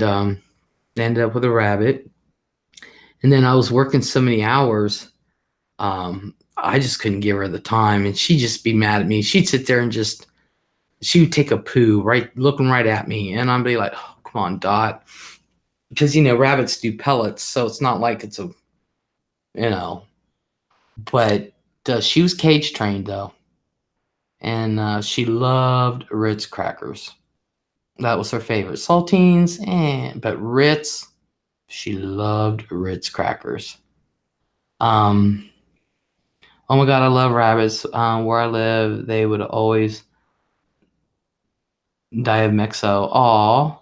ended up with a rabbit. And then I was working so many hours, I just couldn't give her the time. And she'd just be mad at me. She'd sit there and she would take a poo, looking right at me. And I'd be like, oh, come on, Dot. Because, rabbits do pellets. So it's not like it's but she was cage trained, though. And she loved Ritz crackers. That was her favorite. Saltines, but Ritz, she loved Ritz crackers. Oh my God, I love rabbits. Where I live, they would always die of Mexo. Aw.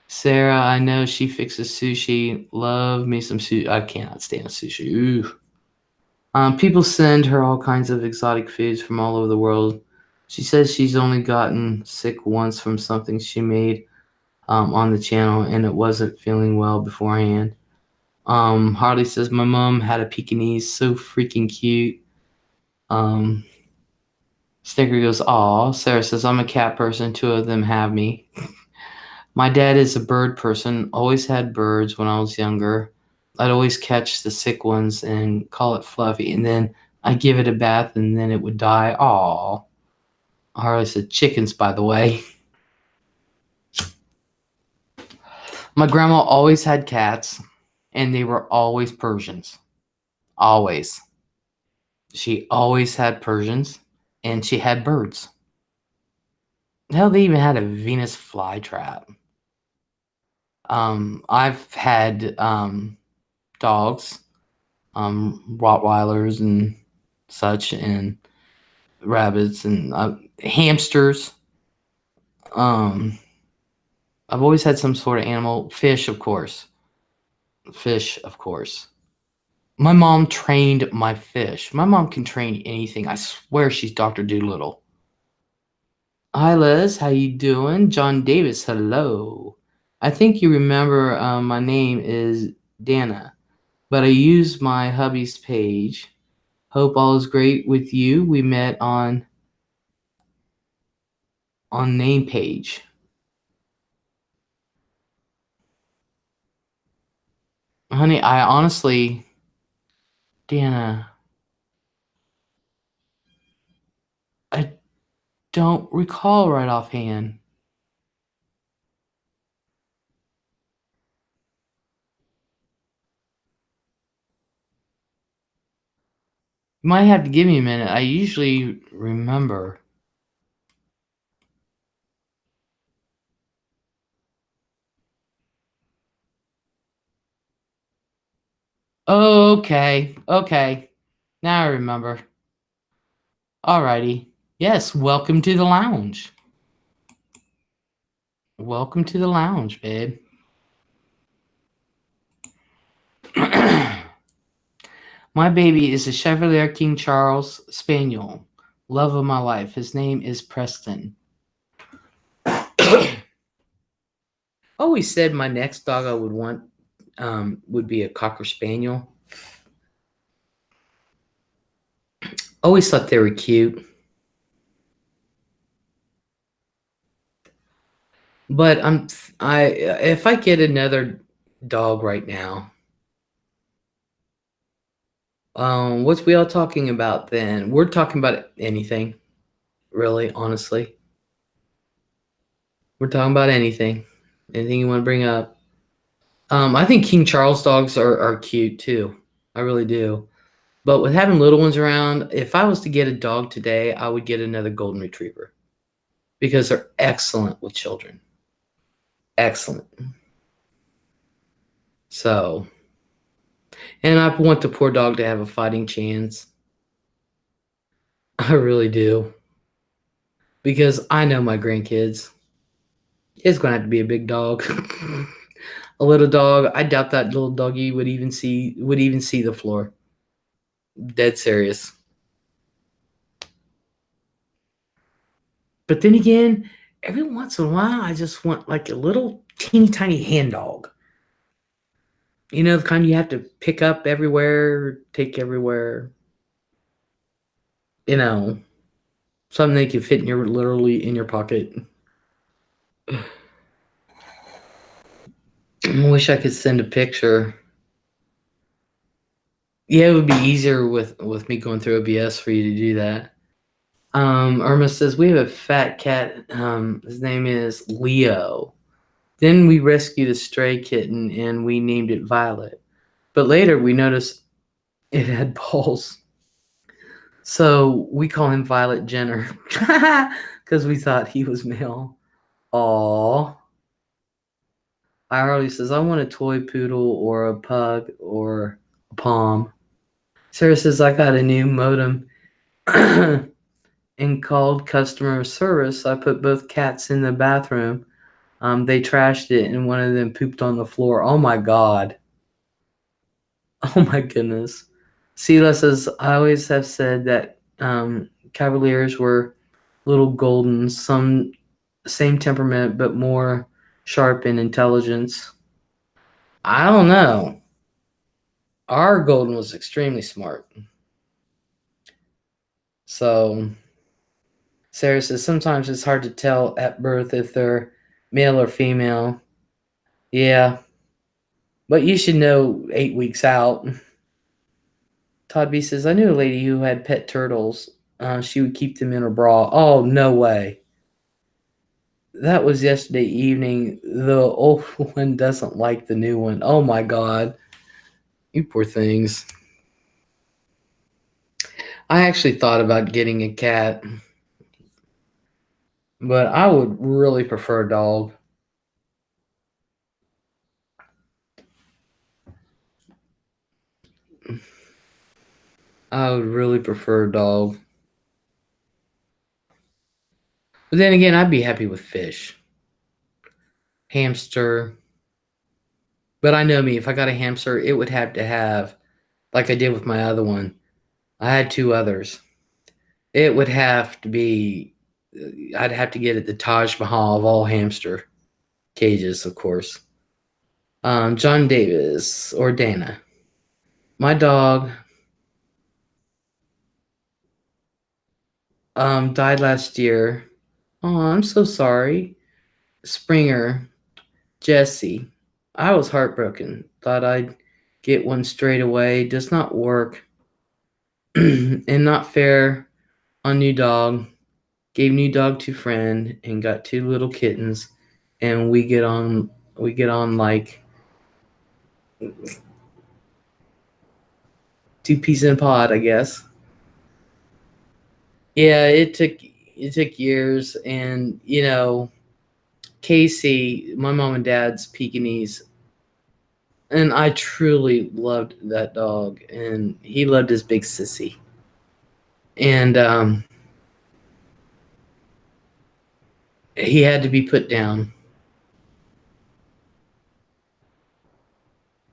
Sarah, I know she fixes sushi. Love me some sushi. I cannot stand sushi. Ooh. People send her all kinds of exotic foods from all over the world. She says she's only gotten sick once from something she made on the channel, and it wasn't feeling well beforehand. Harley says, my mom had a Pekingese, so freaking cute. Snicker goes, aw. Sarah says, I'm a cat person. 2 of them have me. My dad is a bird person. Always had birds when I was younger. I'd always catch the sick ones and call it Fluffy, and then I'd give it a bath, and then it would die. Aw. Harley said, chickens, by the way. My grandma always had cats, and they were always Persians. Always. She always had Persians, and she had birds. Hell, they even had a Venus flytrap. I've had dogs, Rottweilers and such, and rabbits and hamsters. I've always had some sort of animal. Fish, of course. My mom trained my fish. My mom can train anything. I swear she's Dr. Doolittle. Hi, Les. How you doing? John Davis, hello. I think you remember my name is Dana, but I use my hubby's page. Hope all is great with you. We met on on name page. Honey, I honestly, Dana, I don't recall right offhand. You might have to give me a minute. I usually remember. Okay, okay. Now I remember. Alrighty. Yes, welcome to the lounge. Welcome to the lounge, babe. My baby is a Chevalier King Charles Spaniel. Love of my life. His name is Preston. Always said my next dog I would want would be a Cocker Spaniel. Always thought they were cute. But if I get another dog right now, what's we all talking about then? We're talking about anything, really, honestly. We're talking about anything. Anything you want to bring up. I think King Charles dogs are cute too. I really do. But with having little ones around, if I was to get a dog today, I would get another golden retriever because they're excellent with children. Excellent. So, and I want the poor dog to have a fighting chance. I really do. Because I know my grandkids. It's going to have to be a big dog. A little dog, I doubt that little doggy would even see the floor. Dead serious. But then again, every once in a while, I just want like a little teeny tiny hand dog. You know, the kind you have to pick up everywhere, take everywhere. You know, something that can fit in your literally in your pocket. I wish I could send a picture. Yeah, it would be easier with me going through OBS for you to do that. Irma says we have a fat cat. His name is Leo. Then we rescued a stray kitten and we named it Violet. But later we noticed it had balls. So we call him Violet Jenner because we thought he was male. Aww. Harley says, I want a toy poodle or a pug or a pom. Sarah says, I got a new modem and called customer service. I put both cats in the bathroom. They trashed it and one of them pooped on the floor. Oh my God. Oh my goodness. Sela says, I always have said that Cavaliers were little Goldens, some same temperament, but more sharp in intelligence. I don't know. Our Golden was extremely smart. So Sarah says, sometimes it's hard to tell at birth if they're male or female. Yeah. But you should know 8 weeks out. Todd B says, I knew a lady who had pet turtles. She would keep them in her bra. Oh, no way. That was yesterday evening. The old one doesn't like the new one. Oh, my God. You poor things. I actually thought about getting a cat, but I would really prefer a dog. I would really prefer a dog. But then again, I'd be happy with fish. Hamster. But I know me, if I got a hamster, it would have to have, like I did with my other one. I had 2 others. It would have to be, I'd have to get it the Taj Mahal of all hamster cages, of course. John Davis or Dana. My dog died last year. Oh, I'm so sorry. Springer, Jesse. I was heartbroken. Thought I'd get one straight away. Does not work. And not fair on new dog. Gave new dog to friend and got two little kittens. And we get on like two peas in a pod, I guess. Yeah, it took years, and Casey, my mom and dad's Pekingese, and I truly loved that dog, and he loved his big sissy, and he had to be put down.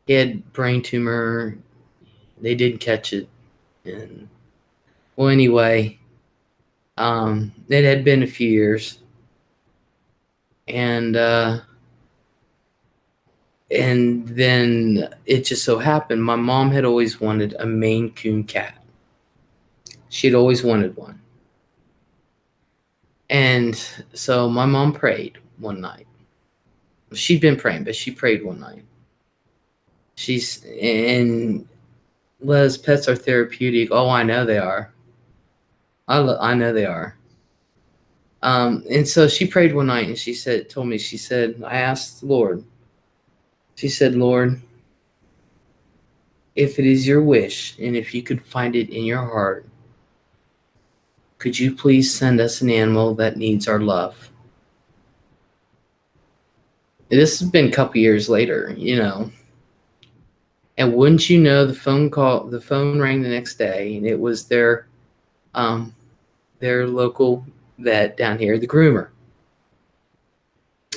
He had brain tumor. They didn't catch it, and well, anyway, it had been a few years, and and then it just so happened my mom had always wanted a Maine Coon cat. She'd always wanted one. And so my mom prayed one night. She'd been praying, but she prayed one night. She's and Les, pets are therapeutic. Oh, I know they are. I know they are. And so she prayed one night, and she said, I asked the Lord. She said, Lord, if it is your wish, and if you could find it in your heart, could you please send us an animal that needs our love? This has been a couple years later, And wouldn't you know, the phone rang the next day, and it was um, their local vet down here, the groomer.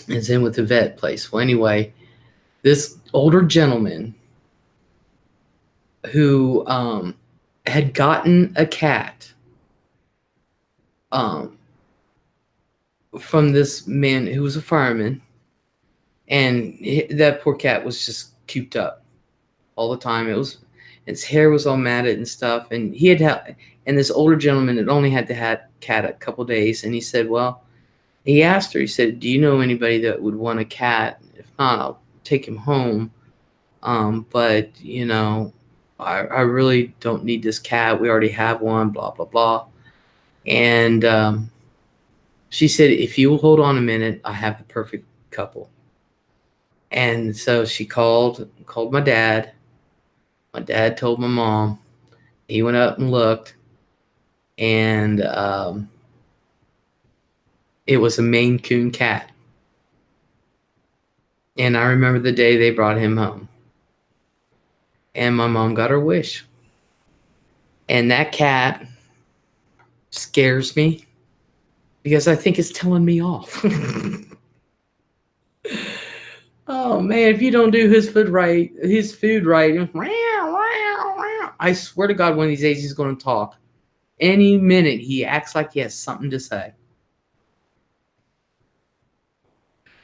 Is in with the vet place. Well, anyway, this older gentleman who had gotten a cat um, from this man who was a fireman, and that poor cat was just cooped up all the time. Its hair was all matted and stuff, and and this older gentleman had only had the cat a couple days, and he said, well, he asked her, he said, do you know anybody that would want a cat? If not, I'll take him home. But I really don't need this cat. We already have one, blah, blah, blah. And she said, if you will hold on a minute, I have the perfect couple. And so she called my dad. My dad told my mom. He went up and looked, and it was a Maine Coon cat. And I remember the day they brought him home. And my mom got her wish. And that cat scares me because I think it's telling me off. Oh man, if you don't do his food right, I swear to God, one of these days he's going to talk. Any minute he acts like he has something to say.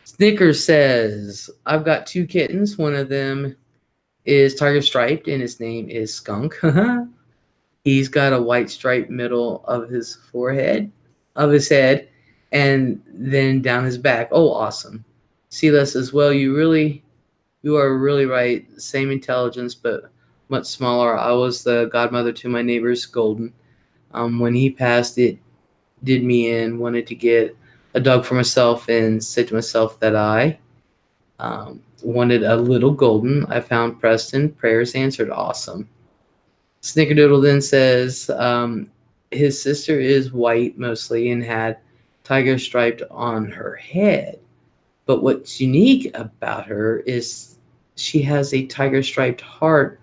Snickers says, I've got two kittens. One of them is tiger striped, and his name is Skunk. He's got a white stripe middle of his head, and then down his back. Oh, awesome. Silas says, well, you are really right. Same intelligence, but much smaller. I was the godmother to my neighbor's golden. When he passed, it did me in. Wanted to get a dog for myself, and said to myself that I wanted a little golden. I found Preston. Prayers answered. Awesome. Snickerdoodle then says his sister is white mostly and had tiger striped on her head. But what's unique about her is she has a tiger striped heart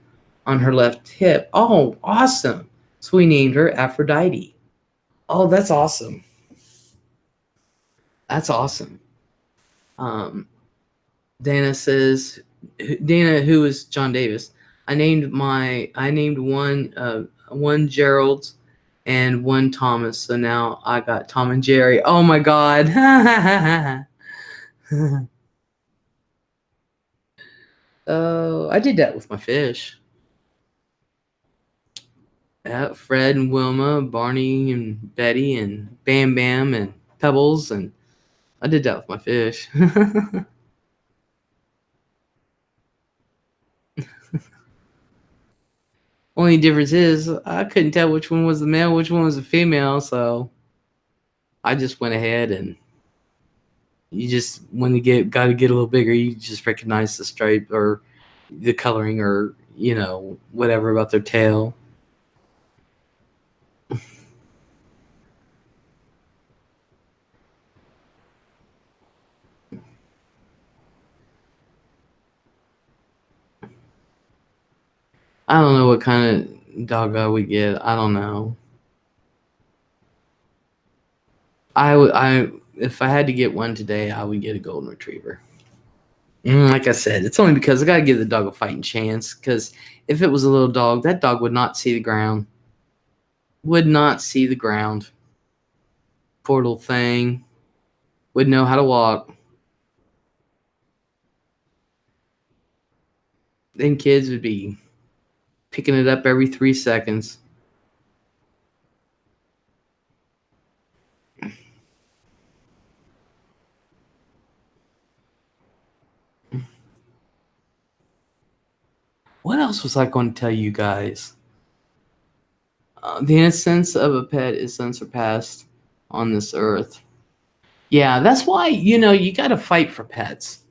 on her left hip. Oh, awesome. So we named her Aphrodite. Oh, that's awesome. That's awesome. Um, Dana, who is John Davis, I named one Gerald and one Thomas. So now I got Tom and Jerry. Oh my God. Oh, I did that with my fish. Fred and Wilma, Barney and Betty and Bam Bam and pebbles, and I did that with my fish. Only difference is I couldn't tell which one was the male, which one was the female, so I just went ahead and you just when you got to get a little bigger, you just recognize the stripe or the coloring or whatever about their tail. I don't know what kind of dog I would get. I don't know. I if I had to get one today, I would get a golden retriever. Like I said, it's only because I got to give the dog a fighting chance. Because if it was a little dog, that dog would not see the ground. Would not see the ground. Poor little thing. Wouldn't know how to walk. Then kids would be picking it up every 3 seconds. What else was I going to tell you guys? The innocence of a pet is unsurpassed on this earth. Yeah, that's why, you got to fight for pets.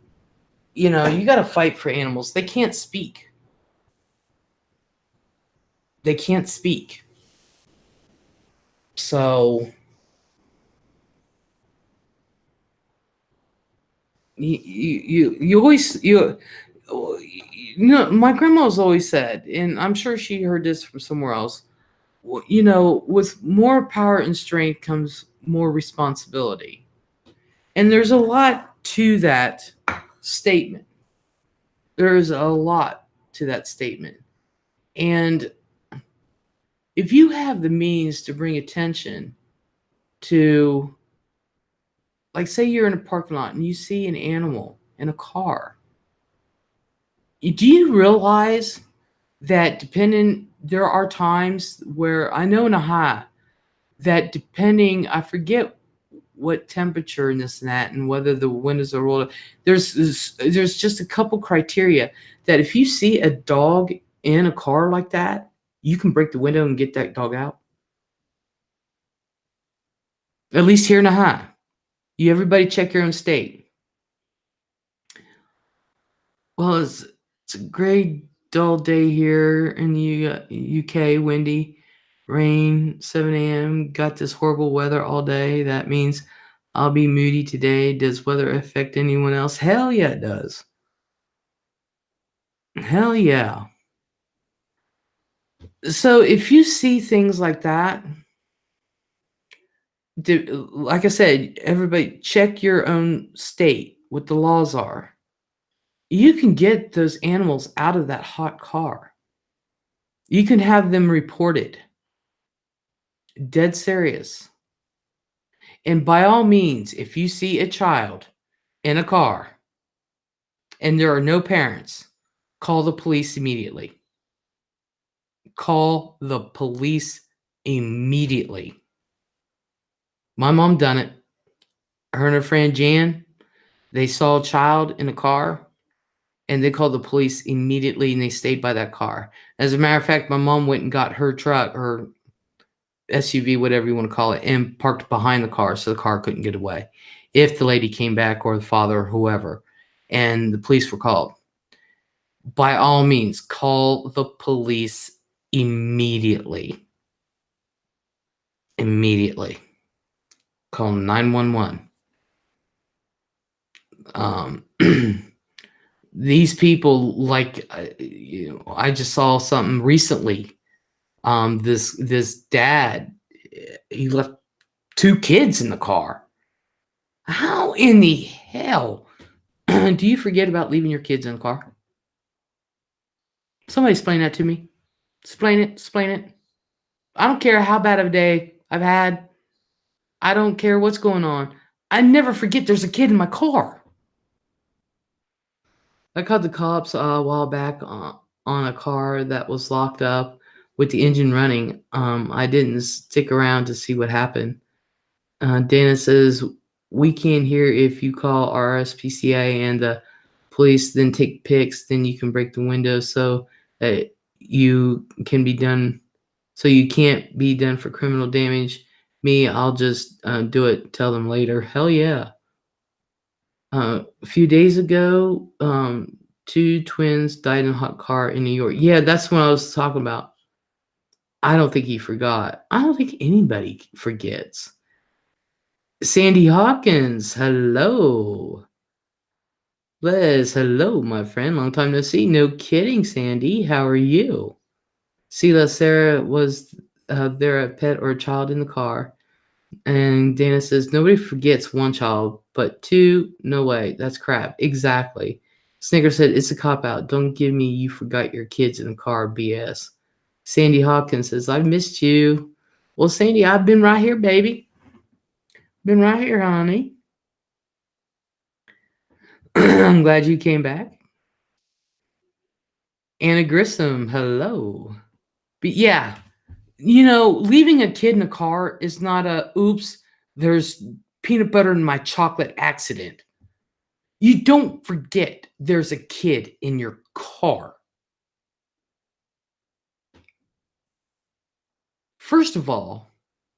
You got to fight for animals. They can't speak. They can't speak. So, you always, my grandma's always said, and I'm sure she heard this from somewhere else, with more power and strength comes more responsibility. And there's a lot to that statement. There's a lot to that statement. And if you have the means to bring attention to, like, say you're in a parking lot and you see an animal in a car, do you realize that there are times where I know in a high that depending, I forget what temperature and this and that, and whether the windows are rolled up, there's just a couple criteria that if you see a dog in a car like that, you can break the window and get that dog out. At least here in the high. Everybody check your own state. Well, it's a gray, dull day here in the UK, windy, rain, 7 a.m. Got this horrible weather all day. That means I'll be moody today. Does weather affect anyone else? Hell yeah, it does. Hell yeah. So if you see things like that, like I said, everybody check your own state, what the laws are. You can get those animals out of that hot car. You can have them reported. Dead serious. And by all means, if you see a child in a car and there are no parents, call the police immediately. Call the police immediately. My mom done it. Her and her friend Jan, they saw a child in a car and they called the police immediately and they stayed by that car. As a matter of fact, my mom went and got her truck, her SUV, whatever you want to call it, and parked behind the car so the car couldn't get away if the lady came back or the father or whoever, and the police were called. By all means, call the police immediately. Immediately. Call 911. These people, like, I just saw something recently. This dad, he left 2 kids in the car. How in the hell do you forget about leaving your kids in the car? Somebody explain that to me. Explain it. Explain it. I don't care how bad of a day I've had. I don't care what's going on. I never forget there's a kid in my car. I called the cops a while back on a car that was locked up with the engine running. I didn't stick around to see what happened. Dana says, we can't hear if you call RSPCA and the police, then take pics, then you can break the window so that you can be done, so you can't be done for criminal damage. Me, I'll just do it, tell them later. Hell yeah. A few days ago, two twins died in a hot car in New York. Yeah, that's what I was talking about. I don't think he forgot. I don't think anybody forgets. Sandy Hawkins, hello. Les, hello, my friend. Long time no see. No kidding, Sandy. How are you? Sela, Sarah was there a pet or a child in the car. And Dana says, nobody forgets one child, but two, no way. That's crap. Exactly. Snicker said, it's a cop out. Don't give me you forgot your kids in the car BS. Sandy Hawkins says, I missed you. Well, Sandy, I've been right here, baby. Been right here, honey. I'm glad you came back. Anna Grissom, hello. But yeah, leaving a kid in a car is not a oops, there's peanut butter in my chocolate accident. You don't forget there's a kid in your car. First of all,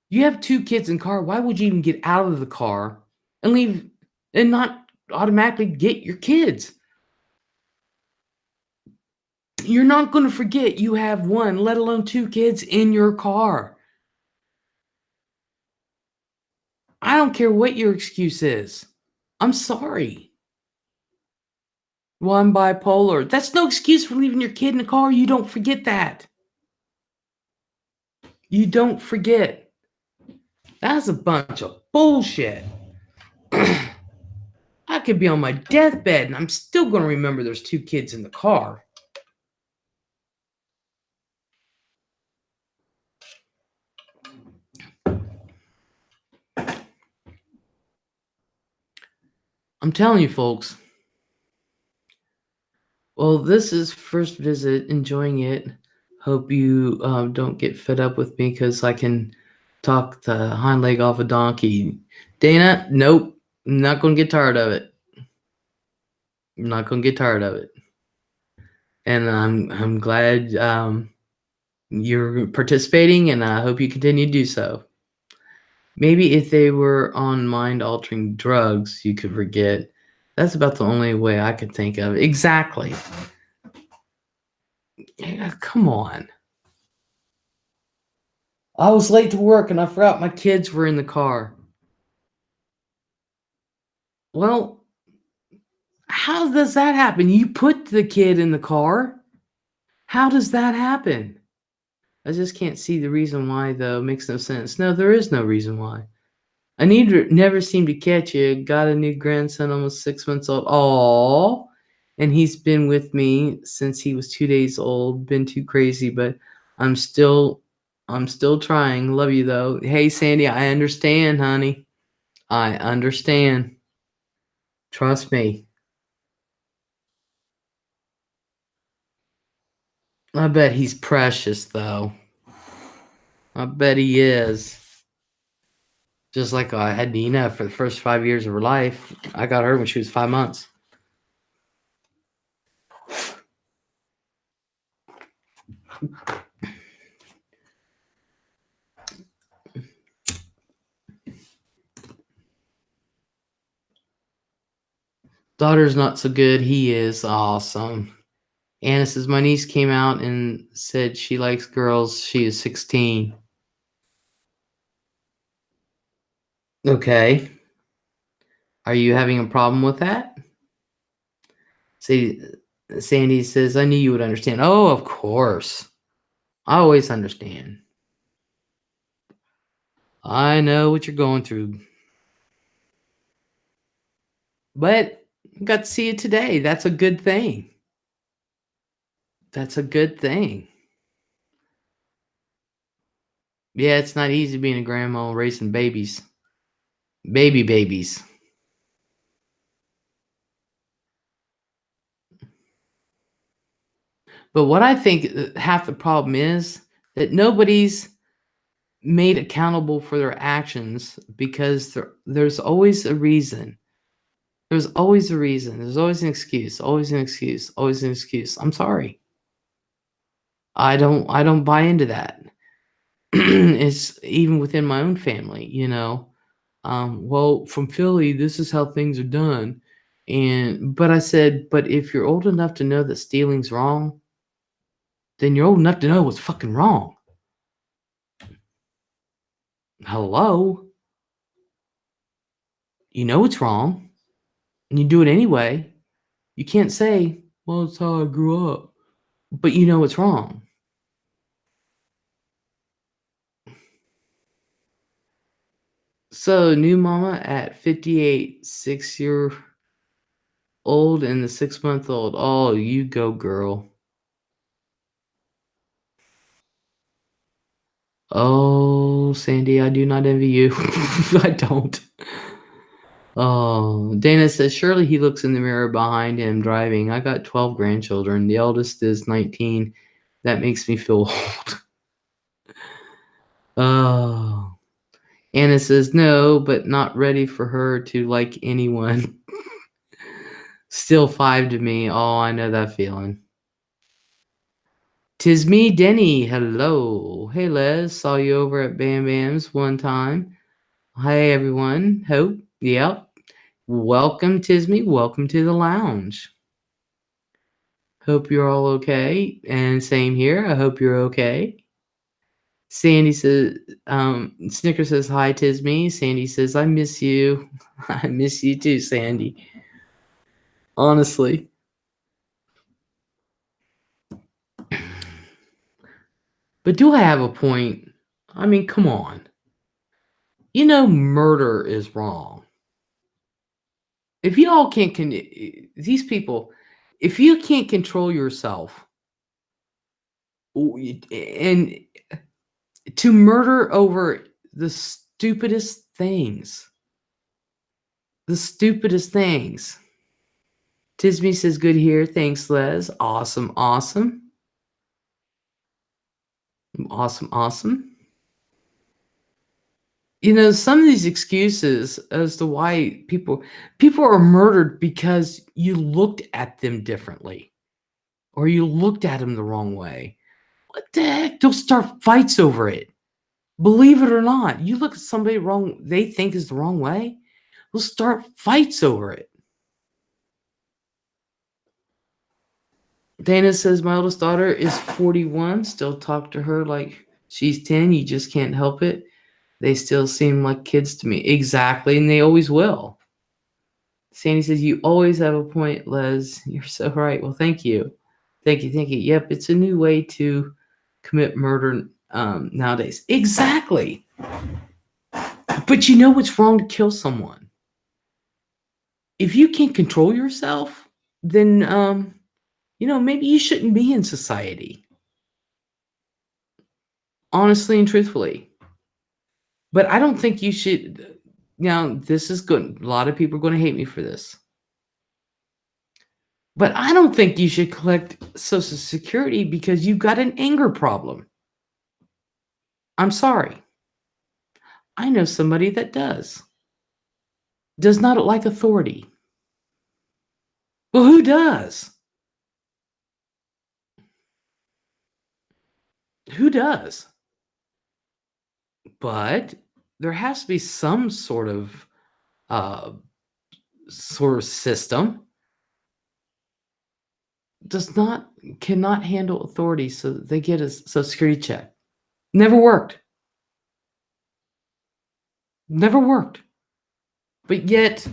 you have two kids in the car. Why would you even get out of the car and leave and not automatically get your kids? You're not going to forget you have one, let alone two kids in your car. I don't care what your excuse is. I'm sorry. Well, I'm bipolar. That's no excuse for leaving your kid in the car. You don't forget that. You don't forget. That's a bunch of bullshit. I could be on my deathbed and I'm still going to remember there's two kids in the car. I'm telling you, folks. Well, this is first visit. Enjoying it. Hope you don't get fed up with me because I can talk the hind leg off a donkey. Dana, nope. I'm not going to get tired of it. I'm not going to get tired of it. And I'm glad you're participating, and I hope you continue to do so. Maybe if they were on mind-altering drugs, you could forget. That's about the only way I could think of. Exactly. Yeah, come on. I was late to work, and I forgot my kids were in the car. Well, how does that happen? You put the kid in the car. How does that happen? I just can't see the reason why, though. It makes no sense. No, there is no reason why. I never seem to catch you. Got a new grandson, almost 6 months old. Aww. And he's been with me since he was 2 days old. Been too crazy, but I'm still trying. Love you though. Hey Sandy, I understand, honey. I understand. Trust me. I bet he's precious though. I bet he is. Just like I had Nina for the first 5 years of her life. I got her when she was 5 months. Daughter's not so good. He is awesome. Anna says, my niece came out and said she likes girls. She is 16. Okay. Are you having a problem with that? See, Sandy says, I knew you would understand. Oh, of course. I always understand. I know what you're going through. But I got to see it today. That's a good thing. That's a good thing. Yeah, it's not easy being a grandma raising babies. Babies. But what I think half the problem is that nobody's made accountable for their actions because there's always a reason. There's always a reason. There's always an excuse, always an excuse, always an excuse. I'm sorry. I don't buy into that. It's even within my own family, you know. Well, from Philly, this is how things are done. But I said, but if you're old enough to know that stealing's wrong, then you're old enough to know what's fucking wrong. Hello? You know it's wrong, and you do it anyway. You can't say, well, it's how I grew up, but you know it's wrong. So, new mama at 58, 6-year old and the 6-month-old. Oh, you go, girl. Oh, Sandy, I do not envy you. I don't. Oh, Dana says, surely he looks in the mirror behind him driving. I got 12 grandchildren. The eldest is 19. That makes me feel old. Oh. Anna says, no, but not ready for her to like anyone. Still 5 to me. Oh, I know that feeling. 'Tis me, Denny. Hello. Hey, Les. Saw you over at Bam Bam's one time. Hey, everyone. Hope. Yep. Welcome, Tisme. Welcome to the lounge. Hope you're all okay. And same here. I hope you're okay. Sandy says, Snicker says, hi, Tisme. Sandy says, I miss you. I miss you too, Sandy. Honestly. But do I have a point? I mean, come on. You know, murder is wrong. If y'all can't, these people, if you can't control yourself, and to murder over the stupidest things, Tisme says, good here. Thanks, Les. Awesome, awesome. Awesome, awesome. You know, some of these excuses as to why people are murdered because you looked at them differently or you looked at them the wrong way. What the heck? They'll start fights over it. Believe it or not, you look at somebody wrong, they think is the wrong way, they'll start fights over it. Dana says, my oldest daughter is 41. Still talk to her like she's 10. You just can't help it. They still seem like kids to me. Exactly, and they always will. Sandy says, you always have a point, Les. You're so right. Well, thank you. Thank you. Thank you. Yep, it's a new way to commit murder nowadays. Exactly. But you know what's wrong to kill someone? If you can't control yourself, then, you know, maybe you shouldn't be in society. Honestly and truthfully. But I don't think you should. Now, this is good. A lot of people are going to hate me for this. But I don't think you should collect Social Security because you've got an anger problem. I'm sorry. I know somebody that does not like authority. Well, who does? Who does? But there has to be some uh, sort of system. Cannot handle authority, so they get a Social Security check. Never worked. Never worked. But yet,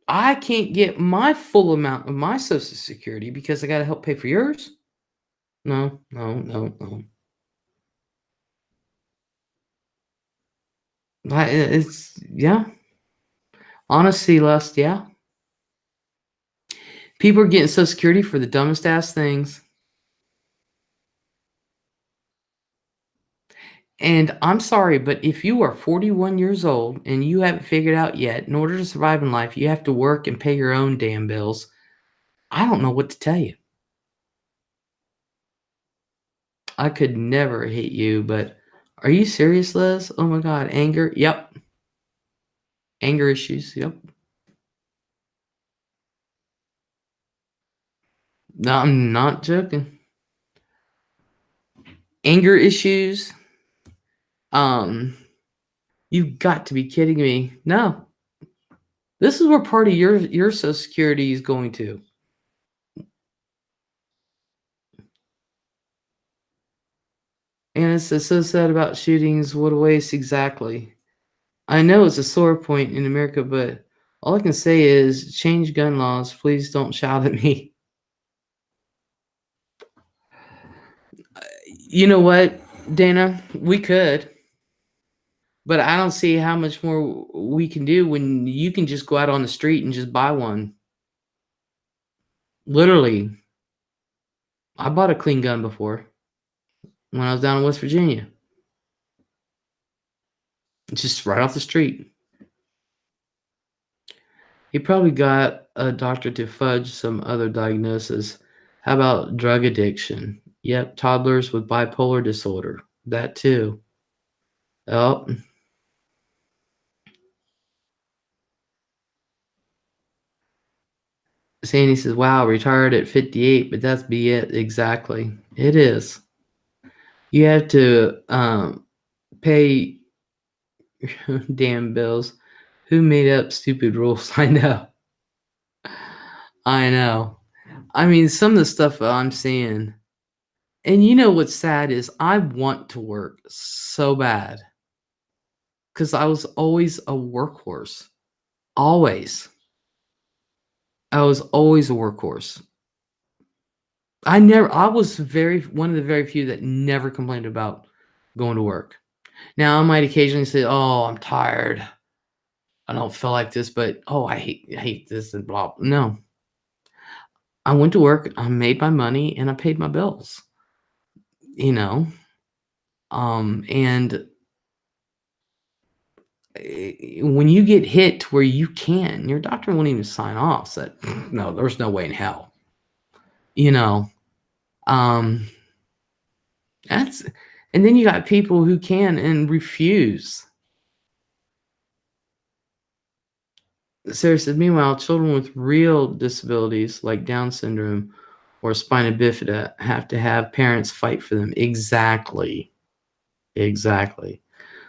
I can't get my full amount of my Social Security because I got to help pay for yours. No, no, no, no. It's, yeah. Honesty, lust, yeah. People are getting Social Security for the dumbest ass things. And I'm sorry, but if you are 41 years old and you haven't figured out yet, in order to survive in life, you have to work and pay your own damn bills. I don't know what to tell you. I could never hit you, but Are you serious, Les? Oh my god, anger? Yep. Anger issues, yep. No, I'm not joking. Anger issues? Um, you've got to be kidding me. No. This is where part of your Social Security is going to. And it's so sad about shootings. What a waste, exactly. I know it's a sore point in America, but all I can say is change gun laws. Please don't shout at me. You know what, Dana? We could, but I don't see how much more we can do when you can just go out on the street and just buy one. Literally, I bought a clean gun before when I was down in West Virginia. Just right off the street. He probably got a doctor to fudge some other diagnosis. How about drug addiction? Yep, toddlers with bipolar disorder. That too. Oh, Sandy says, wow, retired at 58, but that's be it. Exactly. It is. You have to pay damn bills. Who made up stupid rules? I know. I know. I mean, some of the stuff I'm seeing, and you know what's sad is I want to work so bad because I was always a workhorse. Always. I was always a workhorse. I was one of the very few that never complained about going to work. Now I might occasionally say, "Oh, I'm tired. I don't feel like this," but oh, I hate this and blah. No, I went to work. I made my money and I paid my bills. You know, and when you get hit to where you can, your doctor won't even sign off. Said, no, there's no way in hell. You know, um, that's, and then you got people who can and refuse. Sarah said, meanwhile, children with real disabilities like Down syndrome or spina bifida have to have parents fight for them. Exactly. Exactly.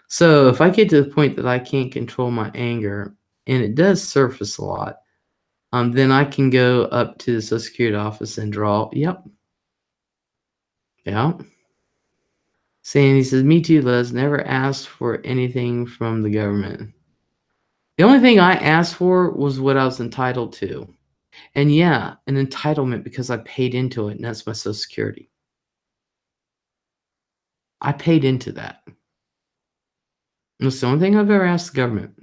So if I get to the point that I can't control my anger, and it does surface a lot, then I can go up to the Social Security office and draw. Yep. Yeah. Sandy says, me too, Les. Never asked for anything from the government. The only thing I asked for was what I was entitled to. And yeah, an entitlement because I paid into it, and that's my Social Security. I paid into that. That's the only thing I've ever asked the government.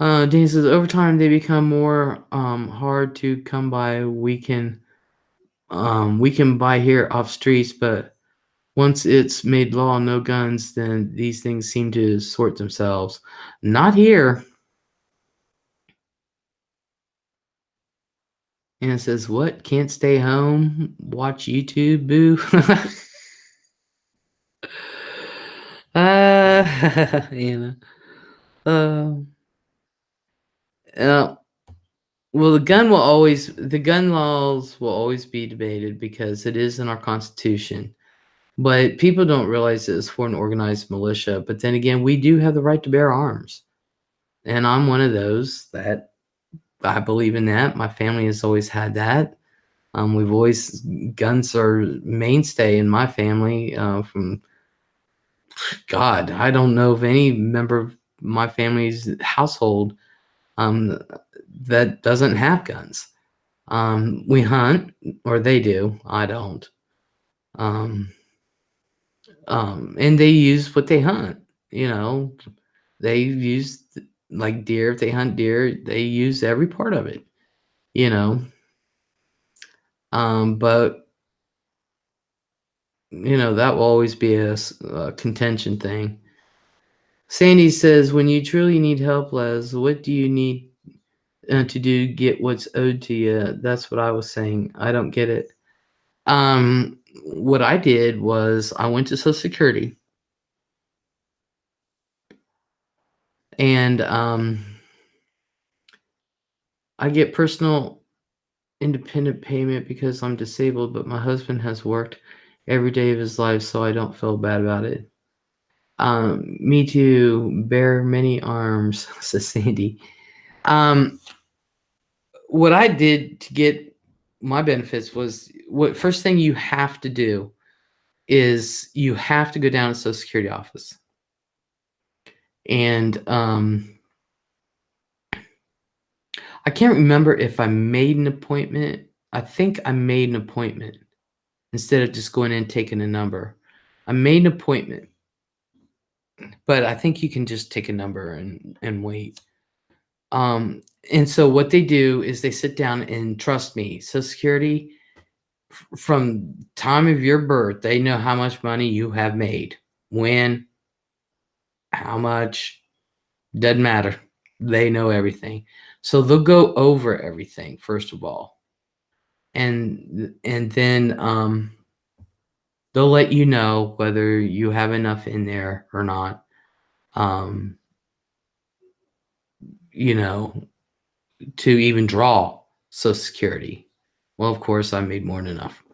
Dean says, over time they become more hard to come by. We can buy here off streets, but once it's made law, no guns, then these things seem to sort themselves. Not here. And it says, what? Can't stay home? Watch YouTube? Boo. Anna. Uh, uh, well, the gun laws will always be debated because it is in our Constitution. But people don't realize it's for an organized militia. But then again, we do have the right to bear arms. And I'm one of those that I believe in that. My family has always had that. Guns are mainstay in my family. From God, I don't know of any member of my family's household um, that doesn't have guns. We hunt, or they do. I don't. Um, and they use what they hunt. You know, they use like deer. If they hunt deer, they use every part of it. You know, but that will always be a contention thing. Sandy says, when you truly need help, Les, what do you need to do to get what's owed to you? That's what I was saying. I don't get it. what I did was I went to Social Security and I get personal independent payment because I'm disabled, but my husband has worked every day of his life, so I don't feel bad about it. Me too, bear many arms, says Sandy. Um, what I did to get my benefits was what first thing you have to do is you have to go down to Social Security office. And I can't remember if I made an appointment. I think I made an appointment instead of just going in and taking a number. I made an appointment, but I think you can just take a number and wait. And so what they do is they sit down and trust me, Social Security, from time of your birth, they know how much money you have made, when, how much, doesn't matter. They know everything. So they'll go over everything first of all. And then they'll let you know whether you have enough in there or not. You know, to even draw Social Security. Well, of course, I made more than enough.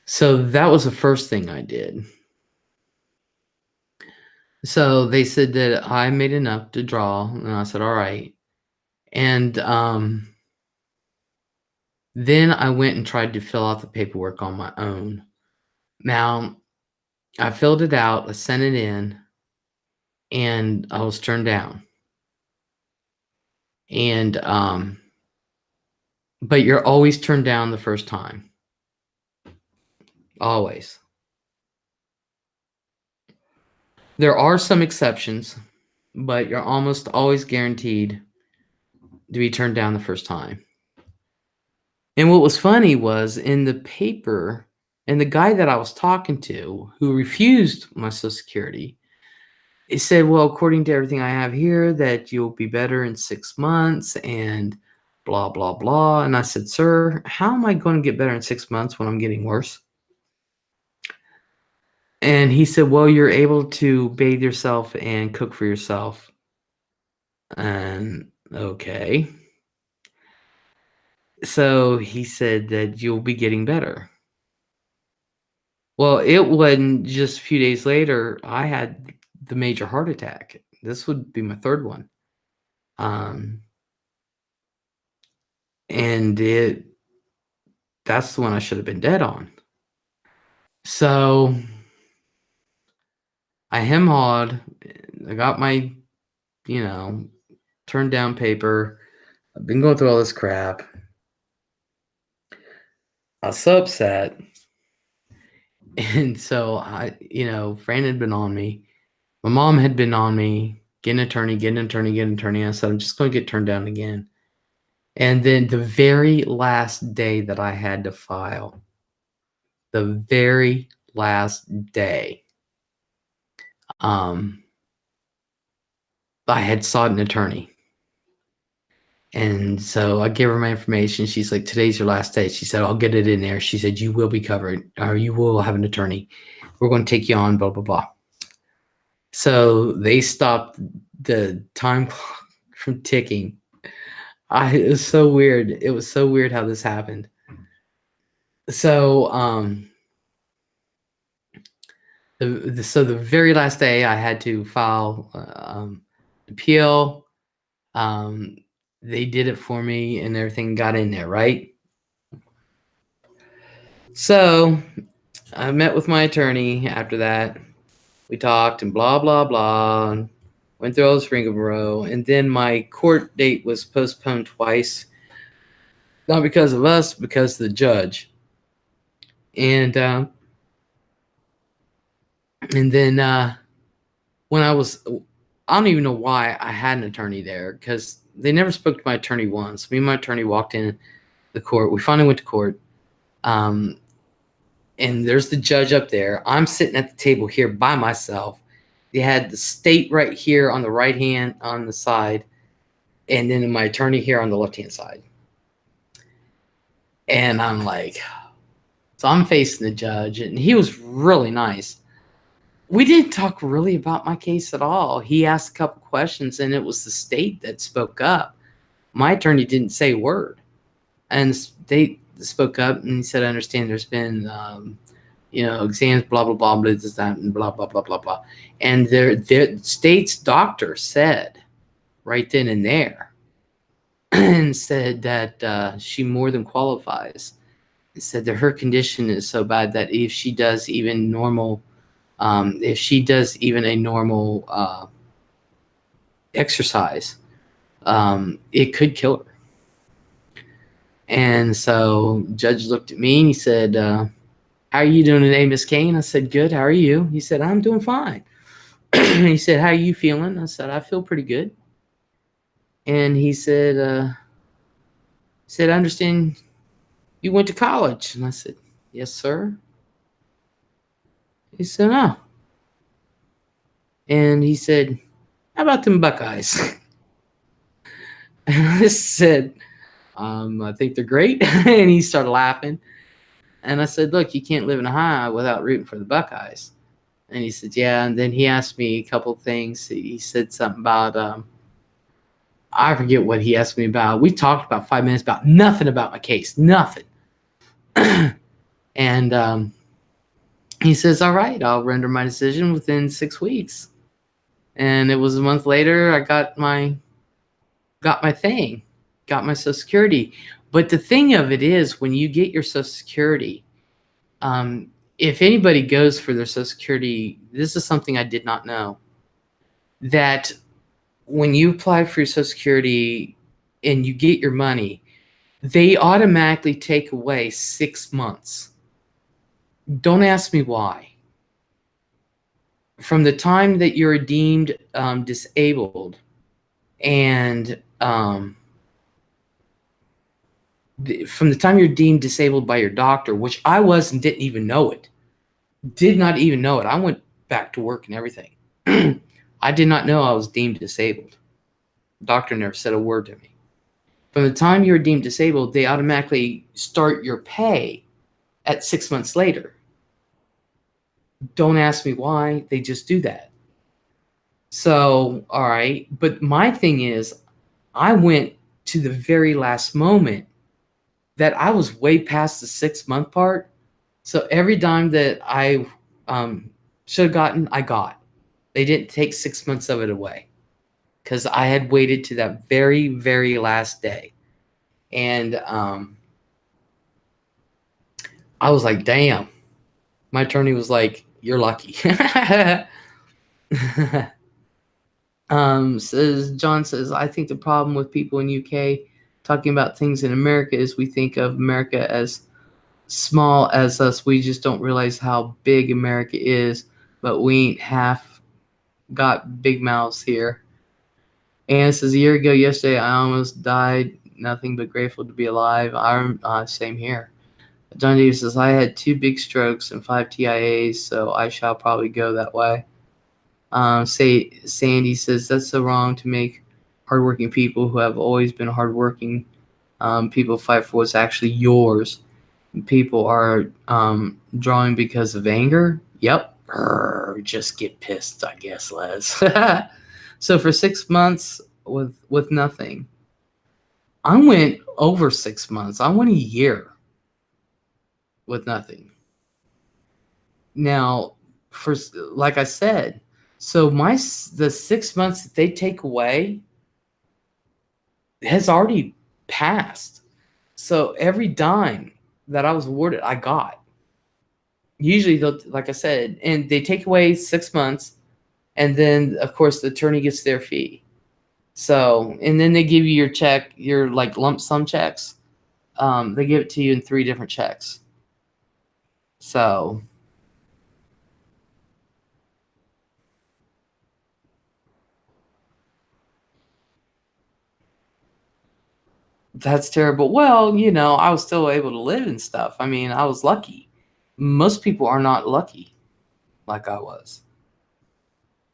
So that was the first thing I did. So they said that I made enough to draw, and I said, all right. And then I went and tried to fill out the paperwork on my own. Now, I filled it out, I sent it in, and I was turned down. And but you're always turned down the first time. Always. There are some exceptions, but you're almost always guaranteed to be turned down the first time. And what was funny was in the paper, and the guy that I was talking to who refused my Social Security, it said, well, according to everything I have here, that you'll be better in 6 months and blah, blah, blah. And I said, sir, how am I going to get better in 6 months when I'm getting worse? And he said, well, you're able to bathe yourself and cook for yourself. And okay. So he said that you'll be getting better. Well, it wasn't just a few days later, I had the major heart attack. This would be my third one. And that's the one I should have been dead on. So I hem-hawed. I got my, turned down paper. I've been going through all this crap. I was so upset. And so Fran had been on me. My mom had been on me, get an attorney. I said, I'm just going to get turned down again. And then the very last day that I had to file, the very last day, I had sought an attorney. And so I gave her my information. She's like, today's your last day. She said, I'll get it in there. She said, you will be covered, or you will have an attorney. We're going to take you on, blah, blah, blah. So they stopped the time clock from ticking. It was so weird. It was so weird how this happened. So, the very last day I had to file appeal. They did it for me and everything got in there, right? So I met with my attorney after that. We talked and blah, blah, blah. And went through all this rigmarole. And then my court date was postponed twice. Not because of us, because of the judge. And then when I don't even know why I had an attorney there, because they never spoke to my attorney once. Me and my attorney walked in the court. We finally went to court. And there's the judge up there. I'm sitting at the table here by myself. They had the state right here on the right hand on the side, and then my attorney here on the left hand side. And I'm like, So I'm facing the judge, and he was really nice. We didn't talk really about my case at all. He asked a couple questions, and it was the state that spoke up. My attorney didn't say a word, and the state spoke up, and he said, "I understand there's been, exams, blah blah blah, blah, this, that, and blah blah blah blah blah." And their state's doctor said right then and there, and said that she more than qualifies. It said that her condition is so bad that if she does even normal, if she does even a normal exercise, it could kill her. And so the judge looked at me and he said, "How are you doing today, Miss Kane?" I said, "Good. How are you?" He said, "I'm doing fine." He said, "How are you feeling?" I said, "I feel pretty good." And he said, "I understand you went to college." And I said, "Yes, sir." He said, "Oh." And he said, "How about them Buckeyes?" And I said, "I think they're great." And he started laughing. And I said, "Look, you can't live in a high without rooting for the Buckeyes." And he said, "Yeah." And then he asked me a couple things. He said something about, I forget what he asked me about. We talked about 5 minutes about nothing about my case, nothing. And he says, "All right, I'll render my decision within 6 weeks." And it was a month later, I got my thing, got my Social Security. But the thing of it is, when you get your Social Security, if anybody goes for their Social Security, this is something I did not know, that when you apply for your Social Security and you get your money, they automatically take away 6 months. Don't ask me why. From the time that you're deemed disabled, and from the time you're deemed disabled by your doctor, which I was and didn't even know it, did not even know it. I went back to work and everything. I did not know I was deemed disabled. The doctor never said a word to me. From the time you're deemed disabled, they automatically start your pay at 6 months later. Don't ask me why. They just do that. So, all right. But my thing is, I went to the very last moment that I was way past the 6 month part. So every dime that I should have gotten, I got. They didn't take 6 months of it away because I had waited to that very, very last day. And I was like, damn. My attorney was like, "You're lucky." John says, "I think the problem with people in UK talking about things in America is we think of America as small as us. We just don't realize how big America is, but we ain't half got big mouths here." And it says, "A year ago yesterday, I almost died. Nothing but grateful to be alive." Same here. John Davis says, "I had 2 big strokes and 5 TIAs, so I shall probably go that way." Sandy says, "That's so wrong to make hardworking people who have always been hardworking people fight for what's actually yours. People are drawing because of anger." Yep. Just get pissed, I guess, Les. So for 6 months with nothing, I went over 6 months. I went a year with nothing. Now, for like I said, so the 6 months that they take away has already passed. So every dime that I was awarded, I got. Usually, like I said, and they take away 6 months, and then of course the attorney gets their fee. So, and then they give you your check, your like lump sum checks. They give it to you in 3 different checks. So that's terrible. Well, I was still able to live and stuff. I mean, I was lucky. Most people are not lucky like I was.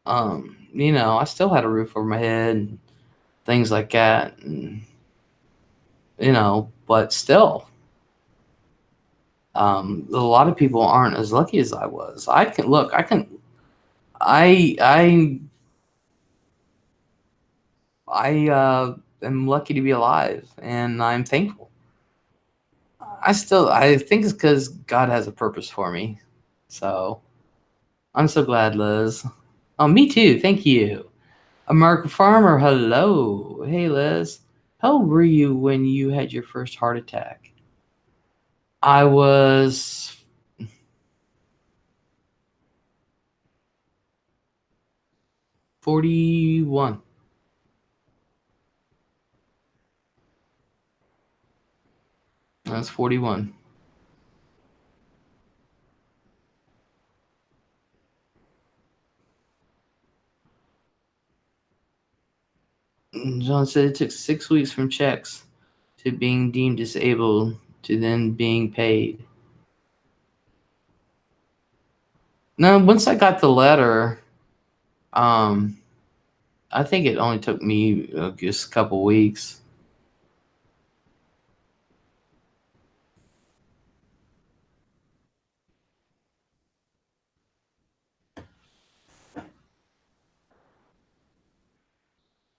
I still had a roof over my head and things like that. And, but still, A lot of people aren't as lucky as I was. I am lucky to be alive, and I'm thankful. I think it's because God has a purpose for me. So I'm so glad, Liz. Oh, me too. Thank you. American Farmer, hello. Hey, Liz. How old were you when you had your first heart attack? I was 41. I was 41. John said it took 6 weeks from checks to being deemed disabled to then being paid. No, once I got the letter, um, I think it only took me just a couple weeks.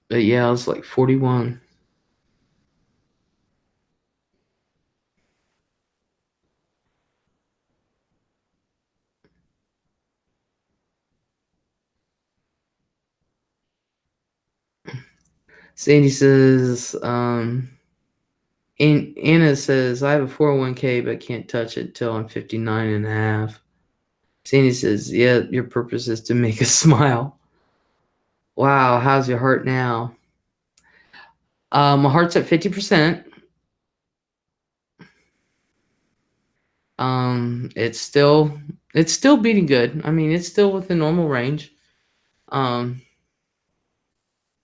But yeah, I was like 41. Sandy says, Anna says, I have a 401k but can't touch it till I'm 59 and a half. Sandy says, yeah, your purpose is to make us smile. Wow, how's your heart now? My heart's at 50%. It's still beating good. I mean, it's still within normal range. Um,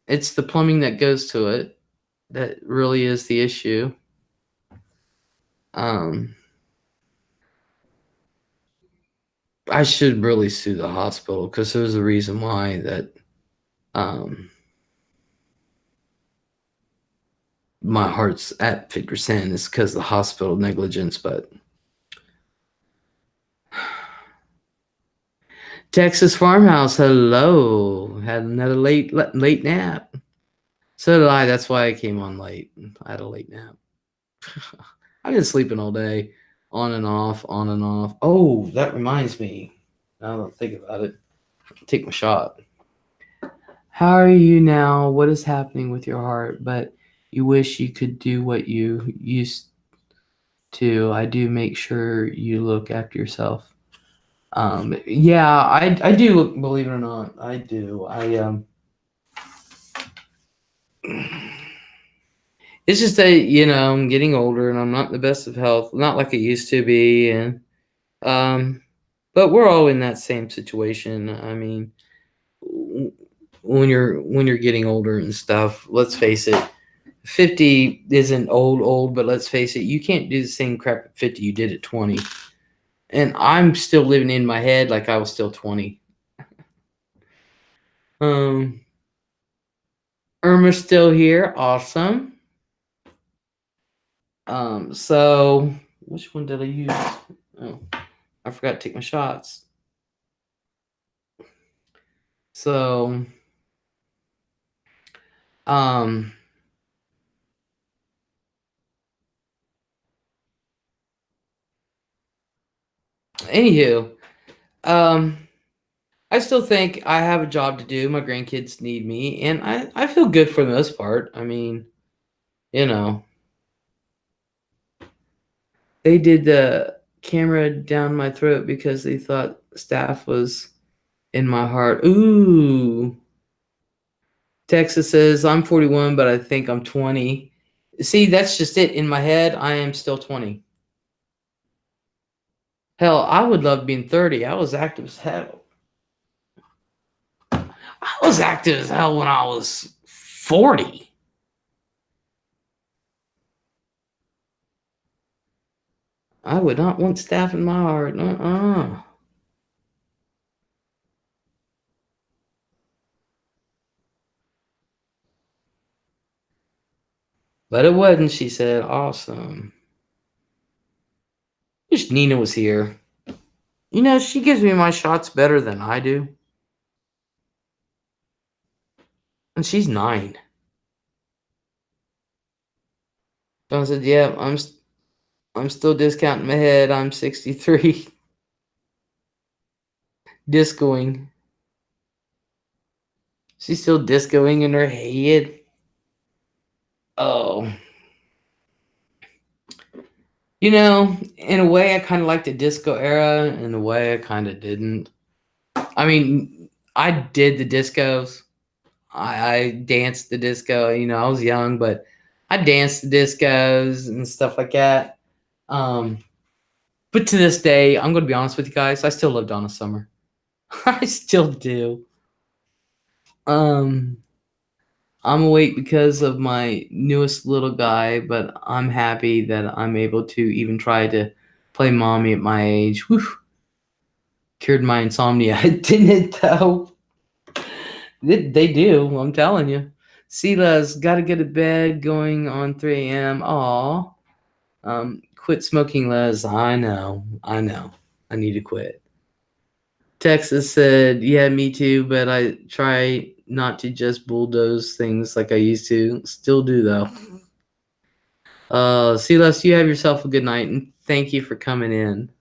it's the plumbing that goes to it that really is the issue. Um, I should really sue the hospital because there's a reason why that um, my heart's at 50%. It's because of the hospital negligence. But Texas farmhouse, hello. Had another late nap. So did I. That's why I came on late. I had a late nap. I've been sleeping all day, on and off, on and off. Oh, that reminds me. Now that I think about it, take my shot. How are you now? What is happening with your heart? But you wish you could do what you used to. I do make sure you look after yourself. Yeah, I do. Believe it or not, I do. It's just that I'm getting older and I'm not in the best of health, not like it used to be, and um, but we're all in that same situation. I mean, when you're getting older and stuff, let's face it, 50 isn't old, but let's face it, you can't do the same crap at 50 you did at 20. And I'm still living in my head like I was still 20. Um, Irma's still here. Awesome. So which one did I use? Oh, I forgot to take my shots. So, um, anywho, um, I still think I have a job to do. My grandkids need me, and I feel good for the most part. I mean, you know, they did the camera down my throat because they thought staph was in my heart. Ooh. Texas says, I'm 41, but I think I'm 20. See, that's just it. In my head, I am still 20. Hell, I would love being 30. I was active as hell. I was active as hell when I was 40. I would not want staph in my heart. But it wasn't, she said. Awesome. Wish Nina was here. You know, she gives me my shots better than I do. And she's 9. So I said, yeah, I'm still discounting my head. I'm 63. Discoing. She's still discoing in her head. Oh. You know, in a way, I kind of liked the disco era. In a way, I kind of didn't. I mean, I did the discos. I danced the disco. You know, I was young, but I danced the discos and stuff like that. But to this day, I'm going to be honest with you guys. I still love Donna Summer. I still do. Um, I'm awake because of my newest little guy, but I'm happy that I'm able to even try to play mommy at my age. Whew. Cured my insomnia. Didn't it though? They do. I'm telling you. Sila's got to get to bed going on 3 a.m. Aw. Quit smoking, Les. I know. I need to quit. Texas said, yeah, me too, but I try not to just bulldoze things like I used to. Still do, though. Silas, you have yourself a good night, and thank you for coming in.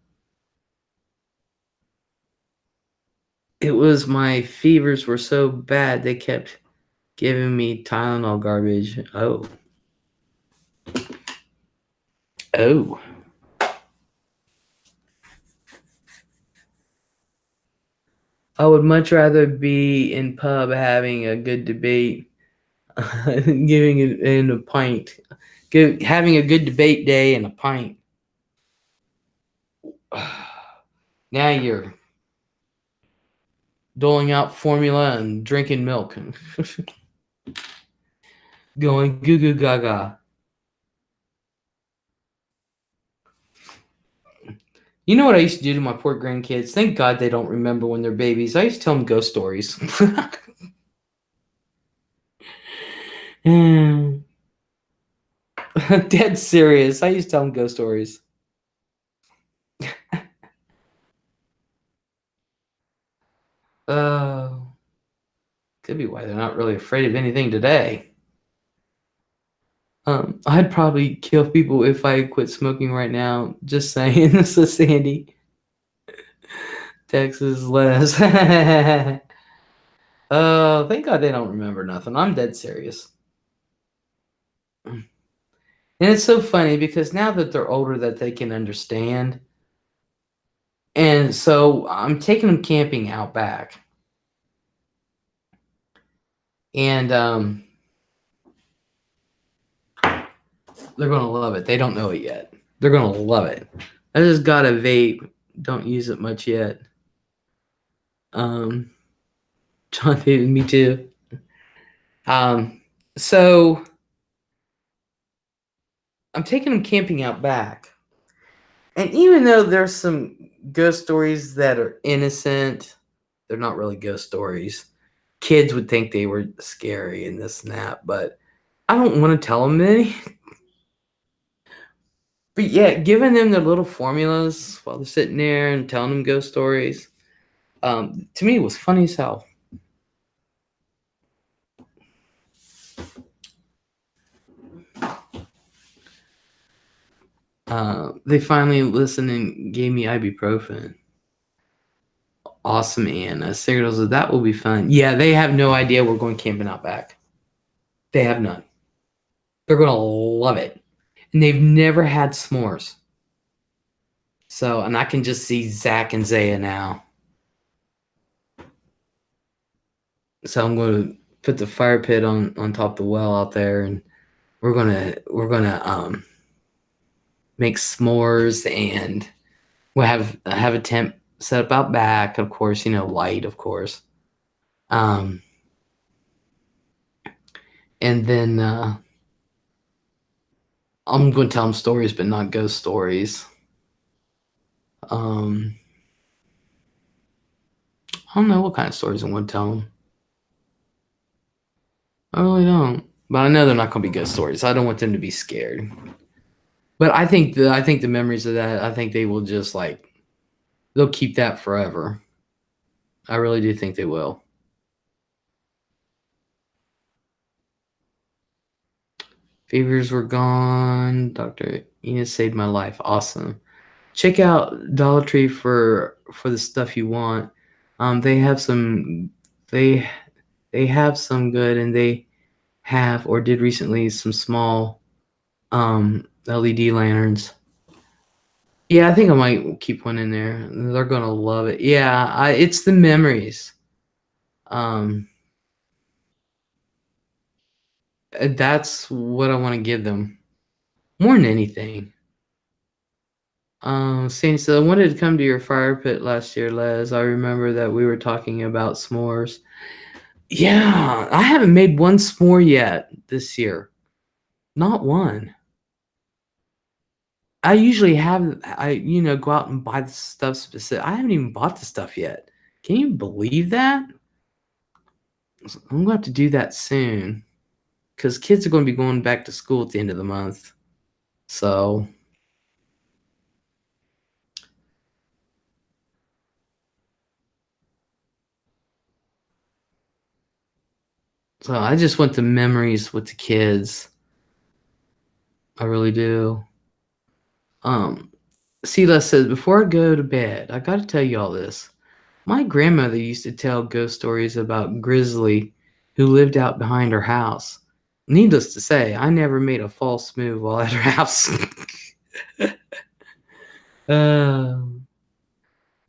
It was my fevers were so bad, they kept giving me Tylenol garbage. Oh. I would much rather be in pub having a good debate, giving it in a pint, having a good debate day and a pint. Now you're doling out formula and drinking milk and going goo goo gaga. You know what I used to do to my poor grandkids? Thank God they don't remember when they're babies. I used to tell them ghost stories. Dead serious. I used to tell them ghost stories. Could be why they're not really afraid of anything today. I'd probably kill people if I quit smoking right now. Just saying. This is Sandy. Texas Les. Oh, thank God they don't remember nothing. I'm dead serious. And it's so funny because now that they're older that they can understand. And so I'm taking them camping out back. And they're going to love it. They don't know it yet. They're going to love it. I just got a vape. Don't use it much yet. John David, me too. So I'm taking them camping out back. And even though there's some ghost stories that are innocent, they're not really ghost stories. Kids would think they were scary and this and that, but I don't want to tell them any. But yeah, giving them their little formulas while they're sitting there and telling them ghost stories, to me was funny as hell. They finally listened and gave me ibuprofen. Awesome, Anna. Cyril said that will be fun. Yeah, they have no idea we're going camping out back. They have none. They're gonna love it, and they've never had s'mores. So, and I can just see Zach and Zaya now. So I'm going to put the fire pit on top of the well out there, and we're gonna make s'mores, and we'll have a tent set up out back, of course, light, of course. And then I'm going to tell them stories, but not ghost stories. I don't know what kind of stories I'm going to tell them. I really don't. But I know they're not going to be ghost stories. I don't want them to be scared. But I think the memories of that, I think they will just like they'll keep that forever. I really do think they will. Fevers were gone. Dr. Enos saved my life. Awesome. Check out Dollar Tree for the stuff you want. They have some they they have some good, and they have or did recently some small LED lanterns. Yeah, I think I might keep one in there. They're gonna love it. Yeah, it's the memories. Um, that's what I want to give them more than anything. Saint, so I wanted to come to your fire pit last year, Les. I remember that we were talking about s'mores. Yeah, I haven't made one s'more yet this year. Not one. I usually have go out and buy the stuff specific. I haven't even bought the stuff yet. Can you believe that? I'm going to have to do that soon because kids are going to be going back to school at the end of the month. So, so I just want the memories with the kids. I really do. Um, Sela says, before I go to bed, I got to tell you all this. My grandmother used to tell ghost stories about Grizzly who lived out behind her house. Needless to say, I never made a false move while at her house. uh,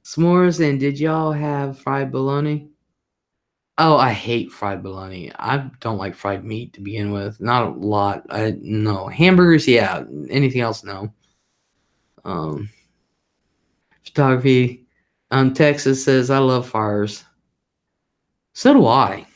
S'mores, and did y'all have fried bologna? Oh, I hate fried bologna. I don't like fried meat to begin with. Not a lot. No hamburgers. Yeah. Anything else? No. Um, Photography. Texas says I love fires. So do I.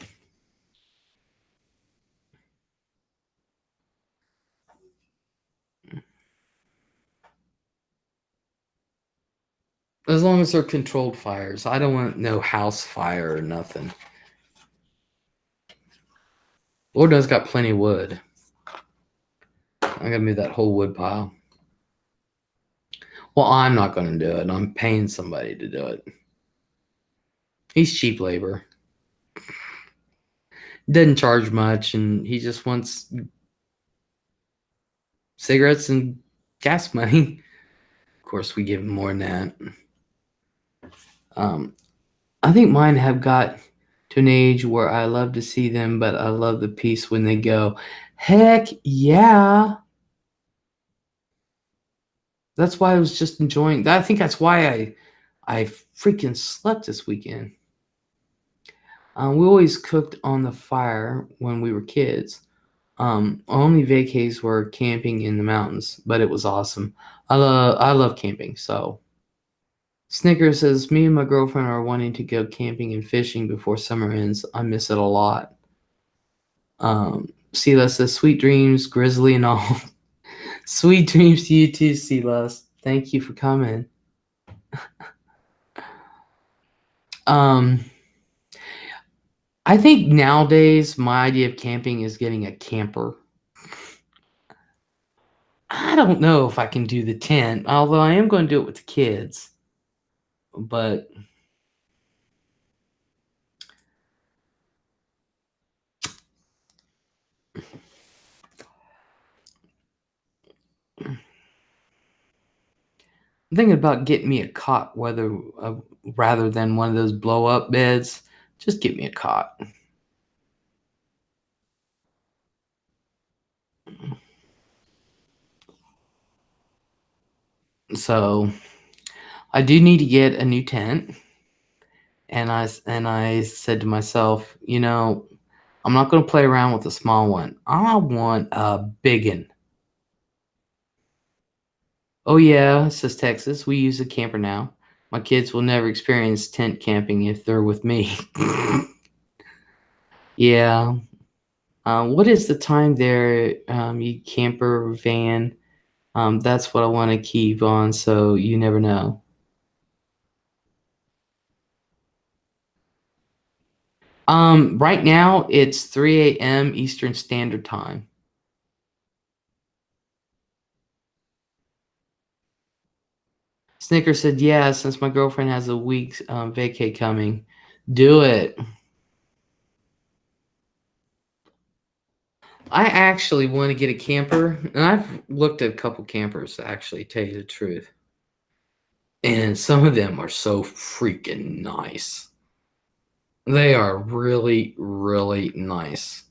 As long as they're controlled fires. I don't want no house fire or nothing. Lord knows got plenty of wood. I gotta move that whole wood pile. Well, I'm not gonna do it. I'm paying somebody to do it. He's cheap labor. Doesn't charge much, and he just wants cigarettes and gas money. Of course, we give him more than that. Um, I think mine have got to an age where I love to see them, but I love the peace when they go. Heck yeah! That's why I was just enjoying. I think that's why I freaking slept this weekend. We always cooked on the fire when we were kids. Only vacays were camping in the mountains, but it was awesome. I love camping. So Snickers says me and my girlfriend are wanting to go camping and fishing before summer ends. I miss it a lot. Sela says sweet dreams, Grizzly and all. Sweet dreams to you too, Sela. Thank you for coming. Um, I think nowadays my idea of camping is getting a camper. I don't know if I can do the tent, although I am going to do it with the kids. But I'm thinking about getting me a cot, rather than one of those blow up beds. Just get me a cot. So I do need to get a new tent, and I said to myself, I'm not going to play around with a small one. I want a big one. Oh yeah, says Texas. We use a camper now. My kids will never experience tent camping if they're with me. Yeah. What is the time there, you camper van? That's what I want to keep on, so you never know. Right now it's 3 a.m. Eastern Standard Time. Snicker said, yeah, since my girlfriend has a week's vacay coming, do it. I actually want to get a camper, and I've looked at a couple campers to actually tell you the truth. And some of them are so freaking nice. They are really, really nice.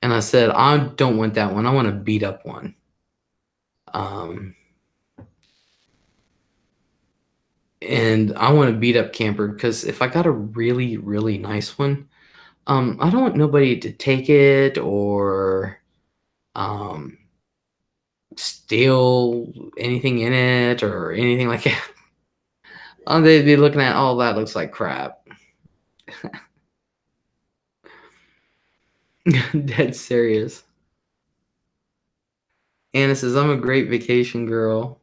And I said, I don't want that one. I want a beat up one. And I want a beat up camper because if I got a really, really nice one, I don't want nobody to take it or steal anything in it or anything like that. They'd be looking at, oh, that looks like crap. Dead serious. Anna says, I'm a great vacation girl.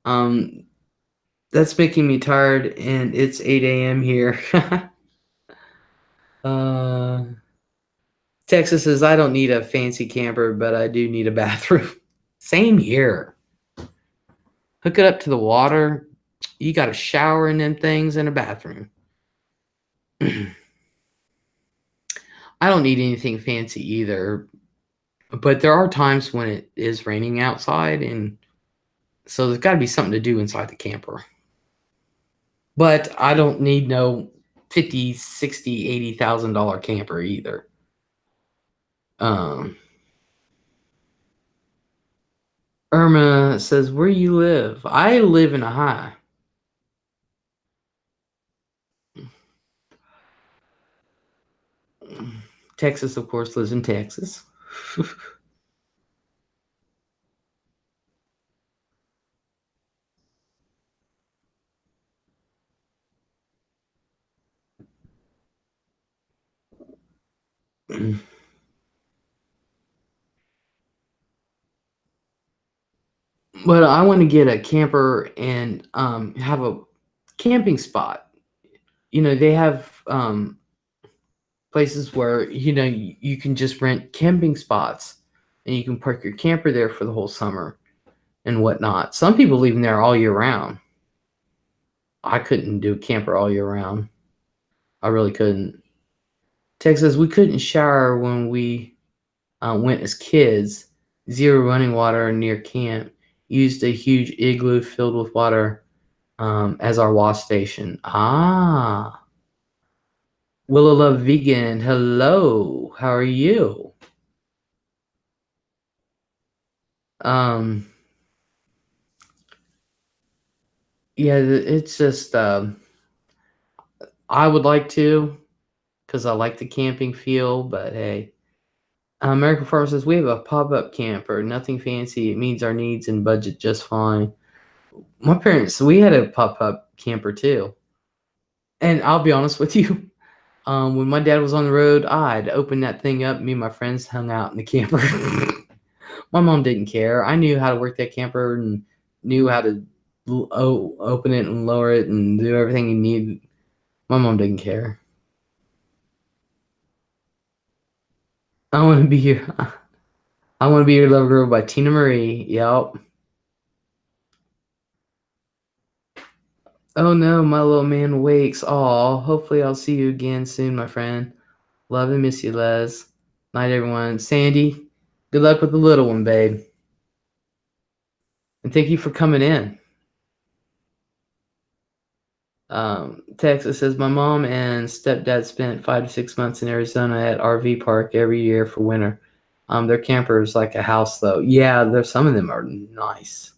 That's making me tired, and it's 8 a.m. here. Texas says, I don't need a fancy camper, but I do need a bathroom. Same here. Hook it up to the water. You got a shower in them things and a bathroom. I don't need anything fancy either, but there are times when it is raining outside, and so there's got to be something to do inside the camper. But I don't need no $50,000, $60,000, $80,000 camper either. Irma says, where you live? I live in a high. Texas, of course, lives in Texas. But I want to get a camper and have a camping spot. You know, they have places where, you know, you can just rent camping spots and you can park your camper there for the whole summer and whatnot. Some people leave them there all year round. I couldn't do a camper all year round. I really couldn't. Texas, we couldn't shower when we went as kids. Zero running water near camp. Used a huge igloo filled with water as our wash station. Ah. Willow Love Vegan, hello. How are you? Yeah, it's just I would like to, because I like the camping feel, but hey. American Farmer says, we have a pop-up camper, nothing fancy. It meets our needs and budget just fine. My parents, we had a pop-up camper too. And I'll be honest with you, when my dad was on the road, I'd open that thing up. Me and my friends hung out in the camper. My mom didn't care. I knew how to work that camper and knew how to open it and lower it and do everything you need. My mom didn't care. I want to be your, I want to be your love girl by Tina Marie. Yep. Oh no, my little man wakes. Aw, hopefully I'll see you again soon, my friend. Love and miss you, Les. Night, everyone. Sandy, good luck with the little one, babe. And thank you for coming in. Texas says, my mom and stepdad spent 5 to 6 months in Arizona at RV park every year for winter. Their camper is like a house, though. Yeah, there's some of them are nice.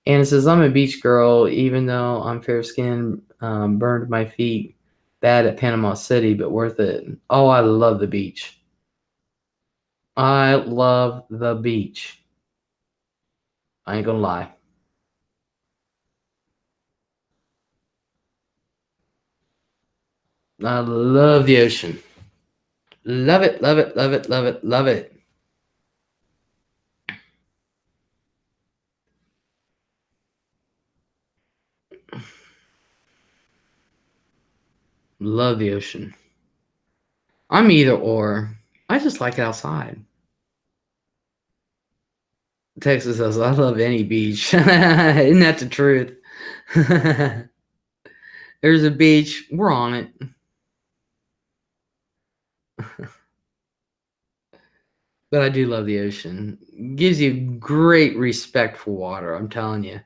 And it says, I'm a beach girl, even though I'm fair-skinned, burned my feet bad at Panama City, but worth it. Oh, I love the beach. I love the beach. I ain't gonna lie. I love the ocean. Love it, love it, love it, love it, love it. Love the ocean. I'm either or. I just like it outside. Texas says, I love any beach. Isn't that the truth? There's a beach. We're on it. But I do love the ocean. Gives you great respect for water, I'm telling you.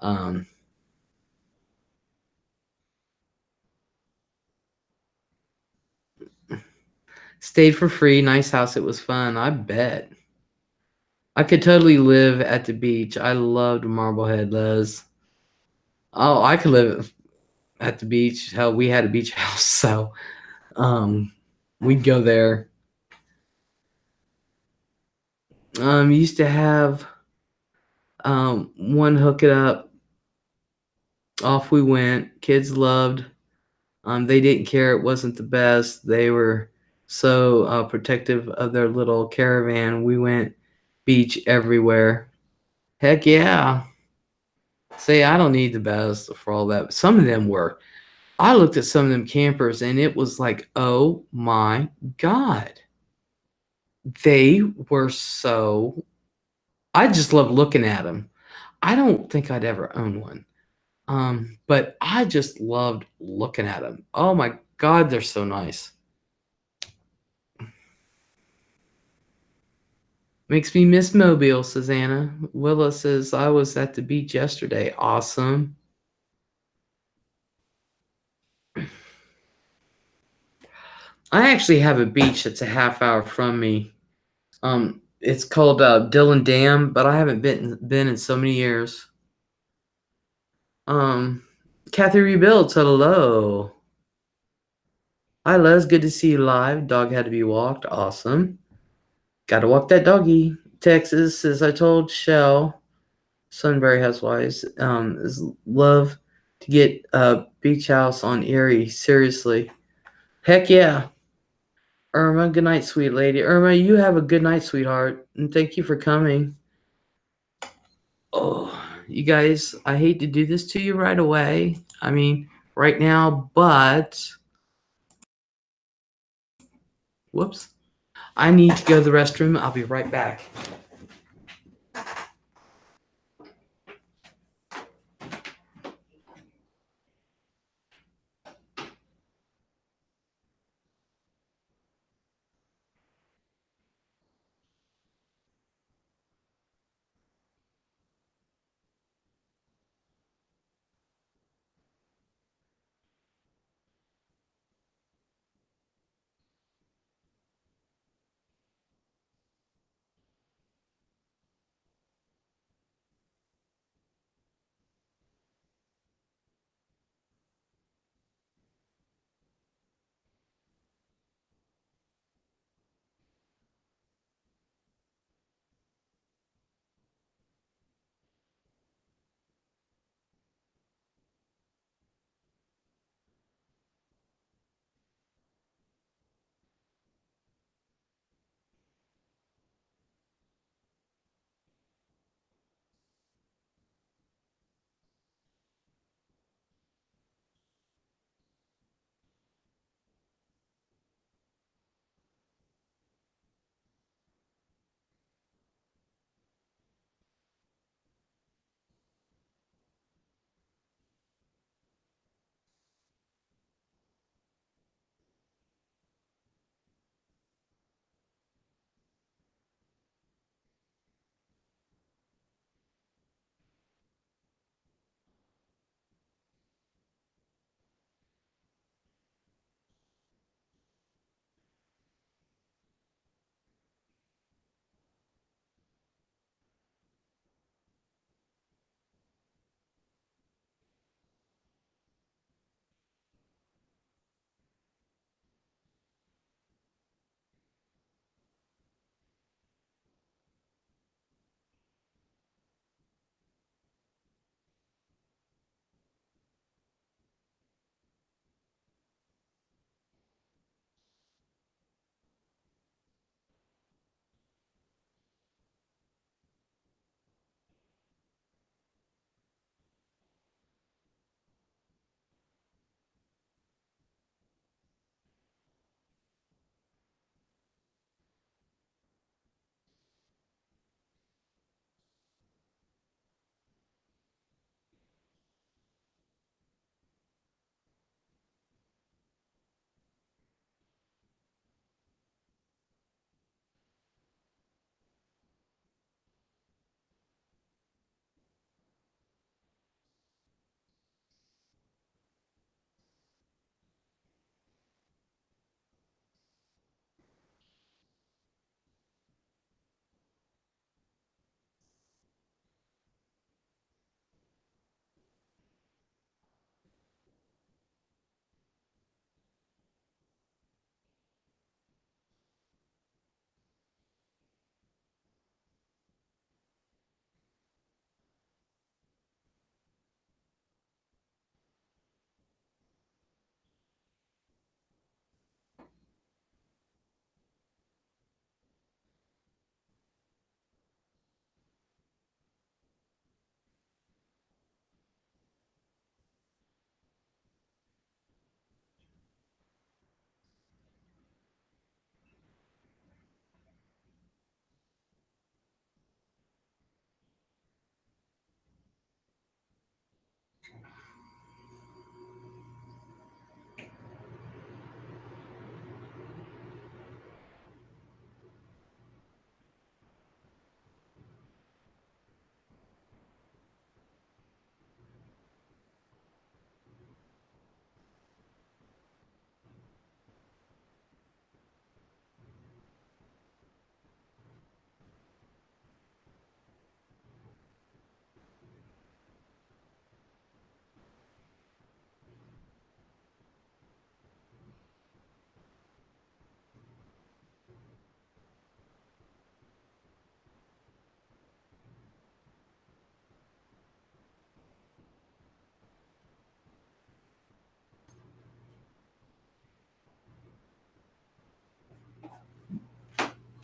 Um, Stayed for free, nice house. It was fun. I bet. I could totally live at the beach. I loved Marblehead, Les. Oh, I could live at the beach. Hell, we had a beach house, so we'd go there. Used to have one hook it up. Off we went. Kids loved. They didn't care. It wasn't the best. They were so protective of their little caravan. We went beach everywhere. Heck yeah. Say, I don't need the best for all that. Some of them were. I looked at some of them campers and it was like, oh my God. They were so. I just love looking at them. I don't think I'd ever own one. But I just loved looking at them. Oh my God, they're so nice. Makes me miss Mobile, says Anna. Willa says, I was at the beach yesterday. Awesome. I actually have a beach that's a half hour from me. It's called Dillon Dam, but I haven't been in so many years. Um, Kathy Rebuilds, hello. Hi, Les. Good to see you live. Dog had to be walked. Awesome. Got to walk that doggy. Texas, as I told Shell, Sunbury Housewives, is love to get a beach house on Erie. Seriously. Heck yeah. Irma, good night, sweet lady. Irma, you have a good night, sweetheart. And thank you for coming. Oh, you guys, I hate to do this to you right away. I mean, right now, but whoops. I need to go to the restroom. I'll be right back.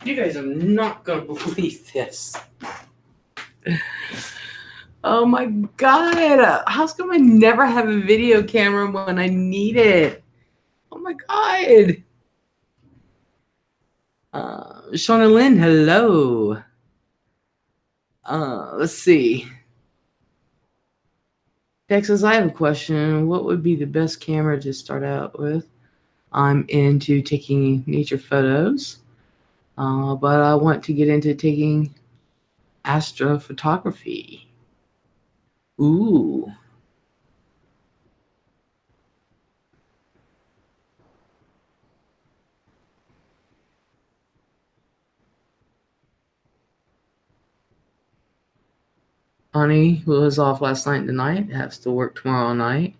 You guys are not gonna believe this. Oh my god! How's come I never have a video camera when I need it? Oh my god! Shauna Lynn, hello. Let's see. Texas, I have a question. What would be the best camera to start out with? I'm into taking nature photos, but I want to get into taking astrophotography. Ooh. Honey, who was off last night and tonight, has to work tomorrow night.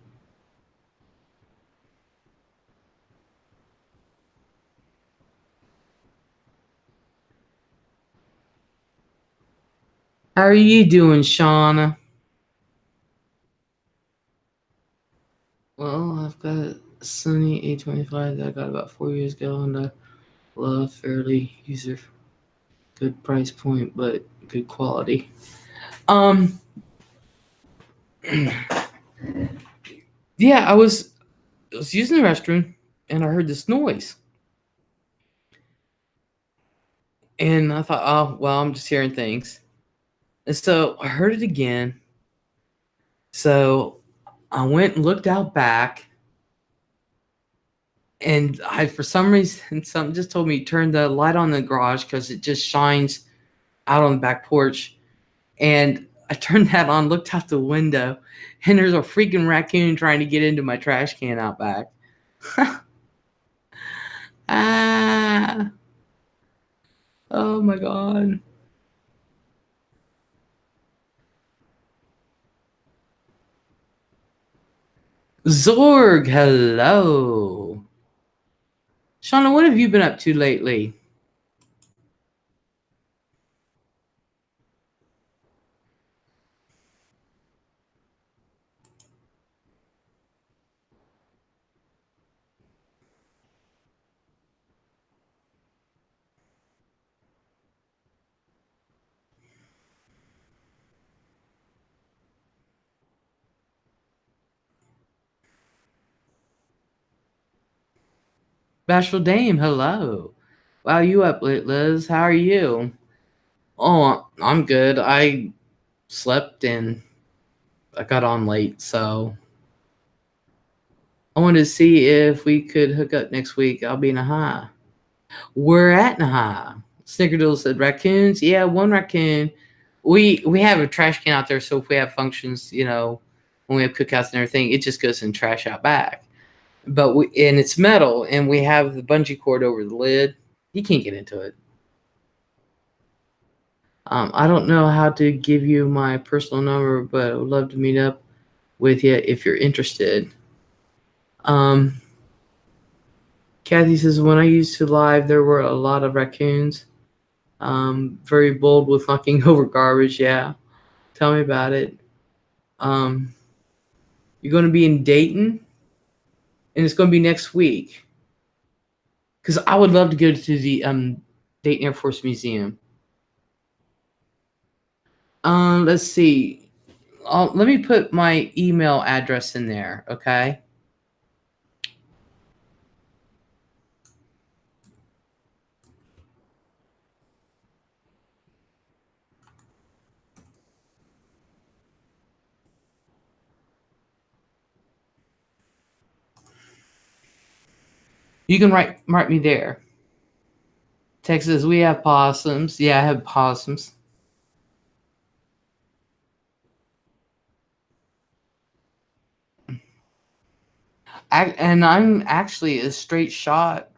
How are you doing, Shauna? Well, I've got a Sony A25 that I got about 4 years ago, and I love fairly user good price point, but good quality. Yeah, I was using the restroom and I heard this noise. And I thought, oh, well, I'm just hearing things. And so I heard it again. So I went and looked out back. And for some reason, something just told me turn the light on in the garage because it just shines out on the back porch. And I turned that on, looked out the window, and there's a freaking raccoon trying to get into my trash can out back. Ah, oh my God. Zorg, hello. Shauna, what have you been up to lately? Bashful Dame, hello. Wow, you up late, Liz? How are you? Oh, I'm good. I slept and I got on late, so I wanted to see if we could hook up next week. I'll be in Naha. We're at Naha. Snickerdoodle said raccoons. Yeah, one raccoon. We have a trash can out there, so if we have functions, when we have cookouts and everything, it just goes in trash out back. But and it's metal, and we have the bungee cord over the lid. He can't get into it. I don't know how to give you my personal number, but I would love to meet up with you if you're interested. Um, Kathy says, when I used to live, there were a lot of raccoons. Very bold with knocking over garbage. Yeah. Tell me about it. Um, you're going to be in Dayton, and it's going to be next week. Because I would love to go to the Dayton Air Force Museum. Let's see. Let me put my email address in there, okay? You can write me there. Texas, we have possums. Yeah, I have possums. And I'm actually a straight shot.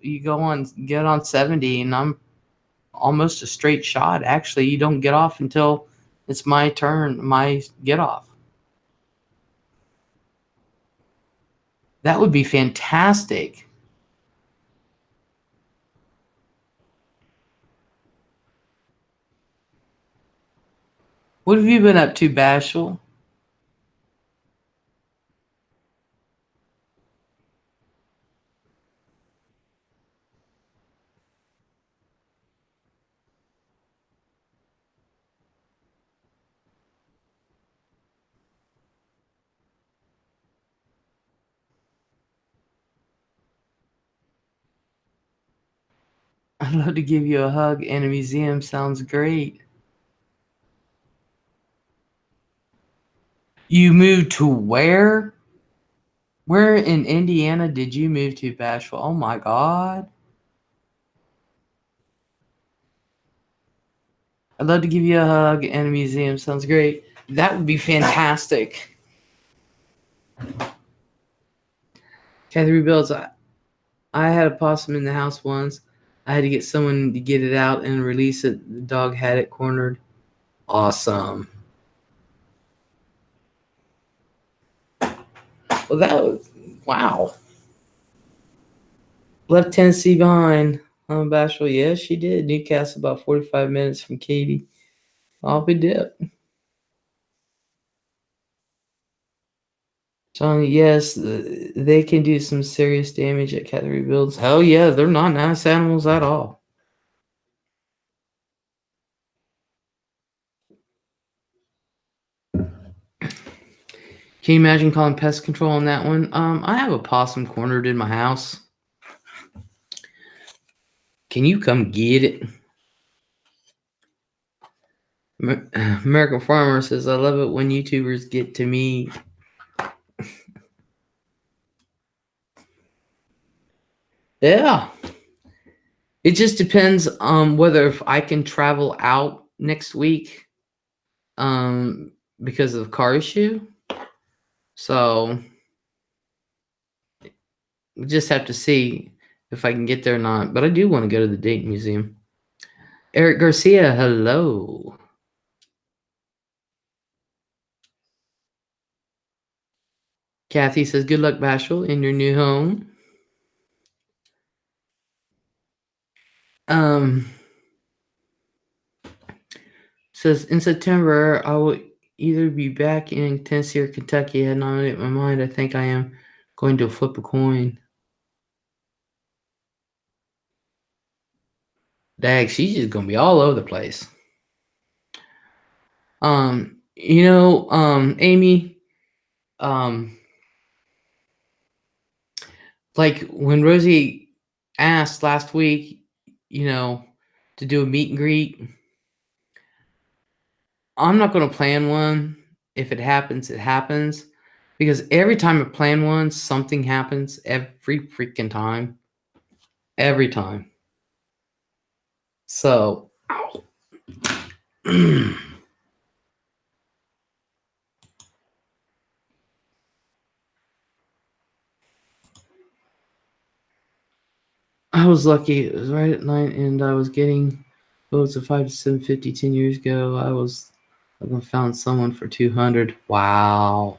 You get on 70, and I'm almost a straight shot. Actually, you don't get off until it's my turn, my get off. That would be fantastic. What have you been up to, Bashful? I'd love to give you a hug and a museum. Sounds great. You moved to where? Where in Indiana did you move to, Bashful? Oh my God. I'd love to give you a hug and a museum. Sounds great. That would be fantastic. Kathy rebuilds. I had a possum in the house once. I had to get someone to get it out and release it. The dog had it cornered. Awesome. Well, that was wow. Left Tennessee behind. Bashful. Yes, she did. Newcastle about 45 minutes from Katy. Off we dip. Johnny, yes, they can do some serious damage at cat rebuilds. Hell yeah, they're not nice animals at all. Can you imagine calling pest control on that one? I have a possum cornered in my house. Can you come get it? American Farmer says, I love it when YouTubers get to me. Yeah. It just depends on whether if I can travel out next week because of the car issue. So we just have to see if I can get there or not. But I do want to go to the Dayton Museum. Eric Garcia, hello. Kathy says, good luck, Bashful, in your new home. Says, in September, I will either be back in Tennessee or Kentucky. I had not made up my mind. I think I am going to flip a coin. Dag, she's just going to be all over the place. Amy, like when Rosie asked last week, to do a meet and greet, I'm not going to plan one. If it happens, it happens. Because every time I plan one, something happens every freaking time. Every time. So, I was lucky. It was right at night, and I was getting votes of 5 to 750 10 years ago. I found someone for 200. Wow.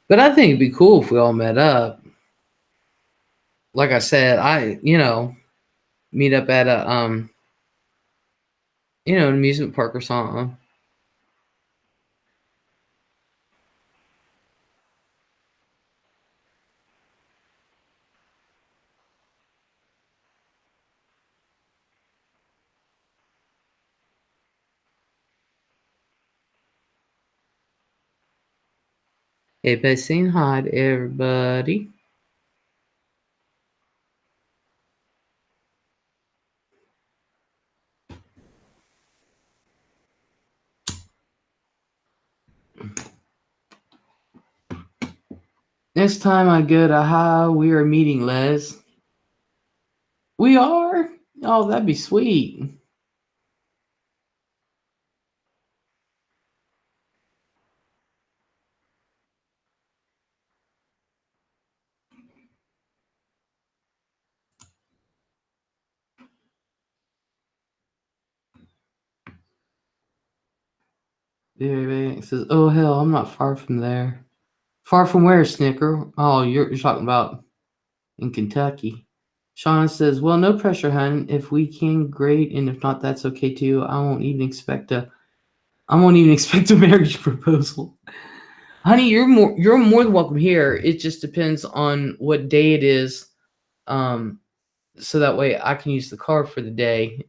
But I think it'd be cool if we all met up. Like I said, meet up at a an amusement park or something. Everybody saying hi to everybody. Next time I go to Ohio, we are meeting, Les. We are? Oh, that'd be sweet. Everybody says, oh, hell, I'm not far from there. Far from where, Snicker? Oh, you're talking about in Kentucky. Sean says, well, no pressure, hun. If we can, great. And if not, that's okay, too. I won't even expect a marriage proposal. Honey, you're more than welcome here. It just depends on what day it is. So that way I can use the car for the day.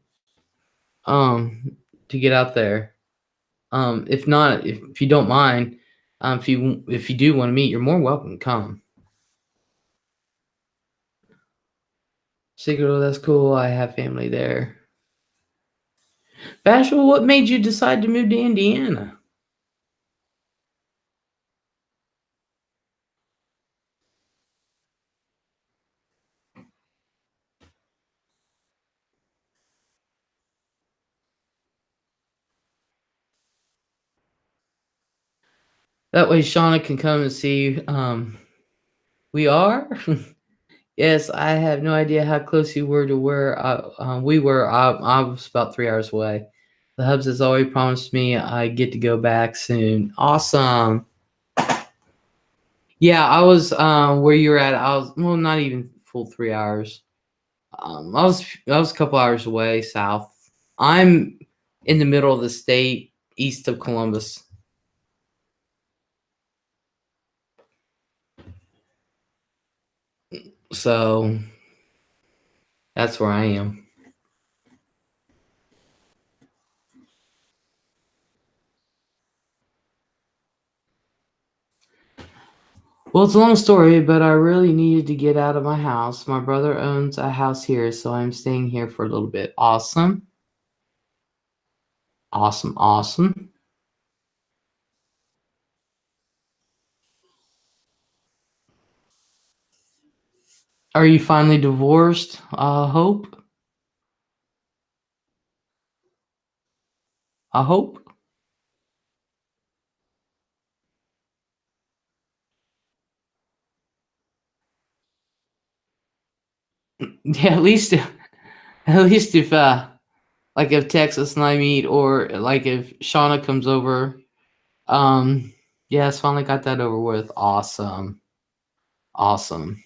To get out there. If not, if you don't mind, if you do want to meet, you're more welcome to come. Secret, that's cool. I have family there. Bashful, what made you decide to move to Indiana? That way Shauna can come and see we are. Yes, I have no idea how close you were to where we were. I was about 3 hours away. The Hubs has always promised me I get to go back soon. Awesome. Yeah, I was where you're at. I was, well, not even full 3 hours. I was a couple hours away south. I'm in the middle of the state, east of Columbus. So that's where I am. Well, it's a long story, but I really needed to get out of my house. My brother owns a house here, so I'm staying here for a little bit. Awesome. Awesome. Awesome. Are you finally divorced? I hope. I hope. Yeah, at least if like if Texas and I meet, or like if Shauna comes over, um, yeah, it's finally got that over with. Awesome. Awesome.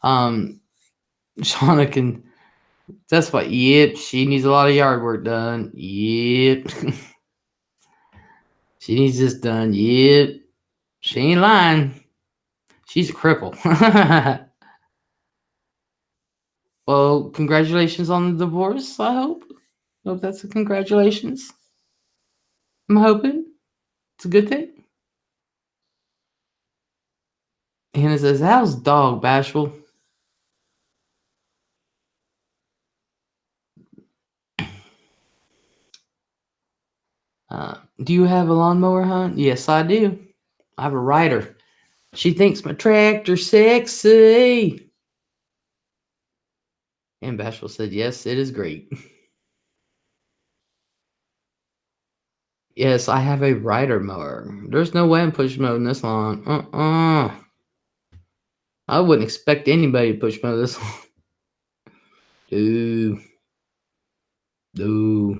Um, Shauna can. That's what. Yep, she needs a lot of yard work done. Yep, she needs this done. Yep, she ain't lying. She's a cripple. Well, congratulations on the divorce. I hope. Hope that's a congratulations. I'm hoping it's a good thing. Hannah says, "How's dog, Bashful?" Do you have a lawnmower, hunt? Yes, I do. I have a rider. She thinks my tractor's sexy. And Bashful said, yes, it is great. Yes, I have a rider mower. There's no way I'm push mowing this lawn. I wouldn't expect anybody to push mow this lawn. Ooh. Ooh.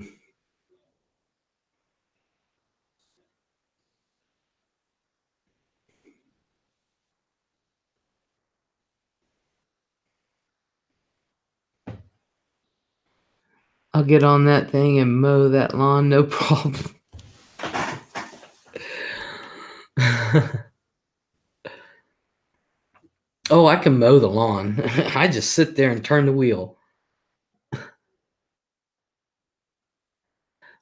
I'll get on that thing and mow that lawn, no problem. Oh, I can mow the lawn. I just sit there and turn the wheel.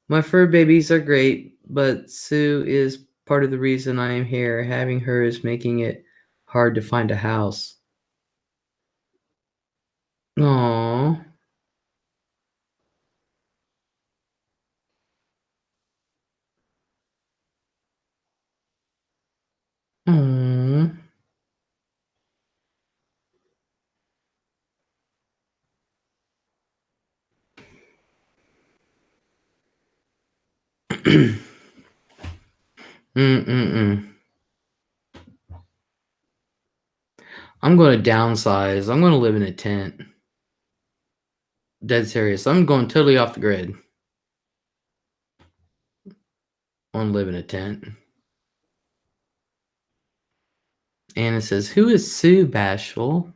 My fur babies are great, but Sue is part of the reason I am here. Having her is making it hard to find a house. Aww. Aww. Mm-mm-mm. I'm going to downsize. I'm going to live in a tent. Dead serious. I'm going totally off the grid. I want to live in a tent. Anna says, who is Sue, Bashful?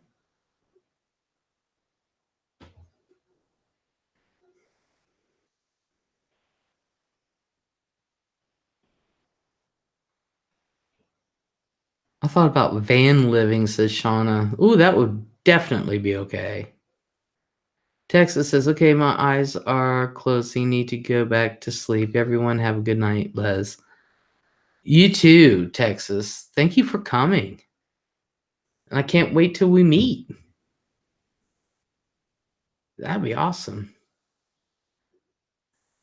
I thought about van living, says Shauna. Ooh, that would definitely be okay. Texas says, okay, my eyes are closing. Need to go back to sleep. Everyone have a good night, Les. You too, Texas. Thank you for coming. And I can't wait till we meet. That'd be awesome.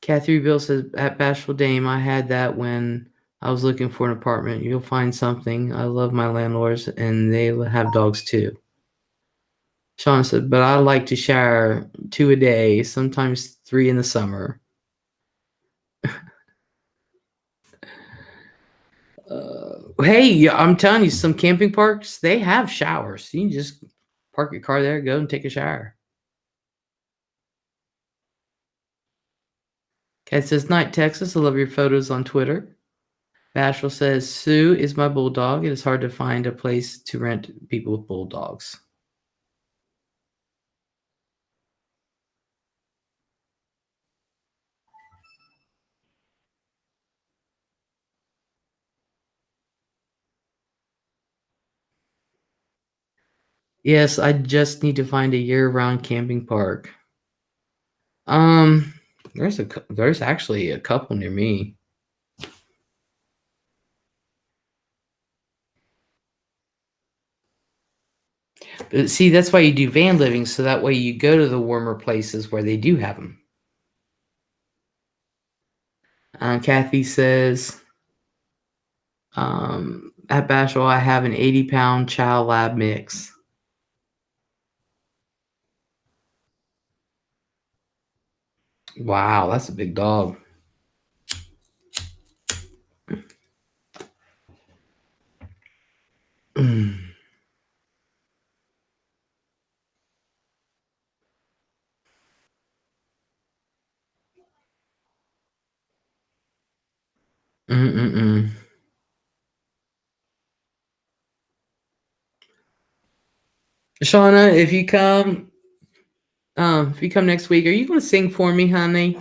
Kathy Bill says, at Bashful Dame, I had that when I was looking for an apartment. You'll find something. I love my landlords, and they have dogs too. Sean said, but I like to shower 2 a day, sometimes 3 in the summer. Hey, I'm telling you, some camping parks, they have showers. You can just park your car there, go and take a shower. Kat says, night, Texas. I love your photos on Twitter. Bashful says, Sue is my bulldog. It is hard to find a place to rent people with bulldogs. Yes, I just need to find a year-round camping park. Um, there's actually a couple near me. But see, that's why you do van living, so that way you go to the warmer places where they do have them. Kathy says, at Bashful, I have an 80-pound Chow Lab mix. Wow, that's a big dog. Mm-mm-mm. Shauna, if you come next week, are you going to sing for me, honey?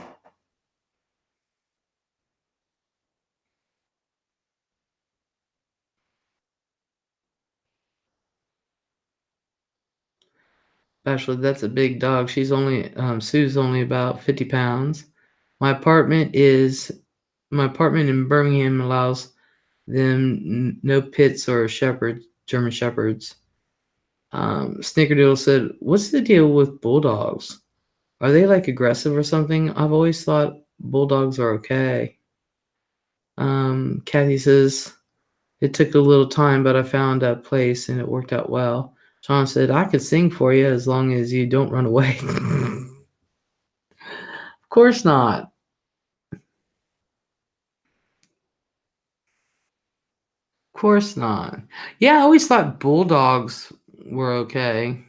Actually, that's a big dog. Sue's only about 50 pounds. My apartment in Birmingham allows them no pits or German shepherds. Snickerdoodle said, "What's the deal with bulldogs? Are they like aggressive or something? I've always thought bulldogs are okay." Kathy says, "It took a little time, but I found a place and it worked out well." Sean said, "I could sing for you as long as you don't run away." Of course not. Of course not. Yeah, I always thought bulldogs were okay,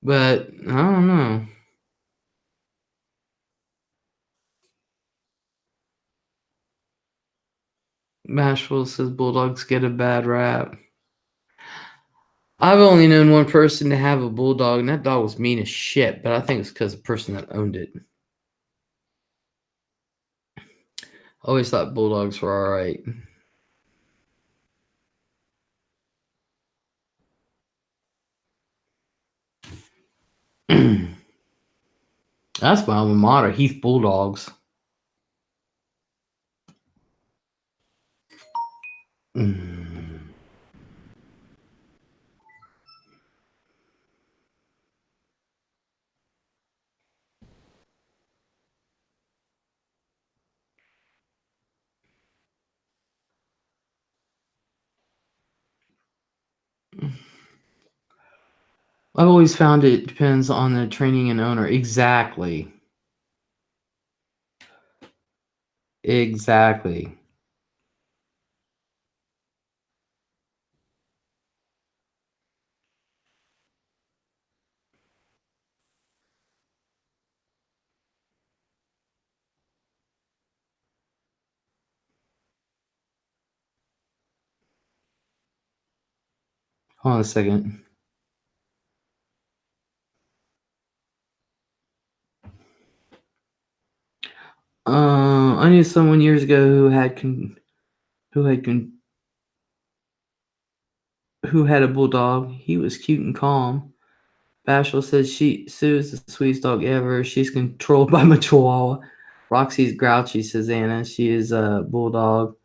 but I don't know. Mashville says bulldogs get a bad rap. I've only known one person to have a bulldog, and that dog was mean as shit, but I think it's because the person that owned it. I always thought bulldogs were alright. That's my alma mater, Heath Bulldogs. I've always found it depends on the training and owner. Exactly. Exactly. Hold on a second. I knew someone years ago who who had a bulldog. He was cute and calm. Bashful says Sue is the sweetest dog ever. She's controlled by my chihuahua. Roxy's grouchy, says Anna. She is a bulldog.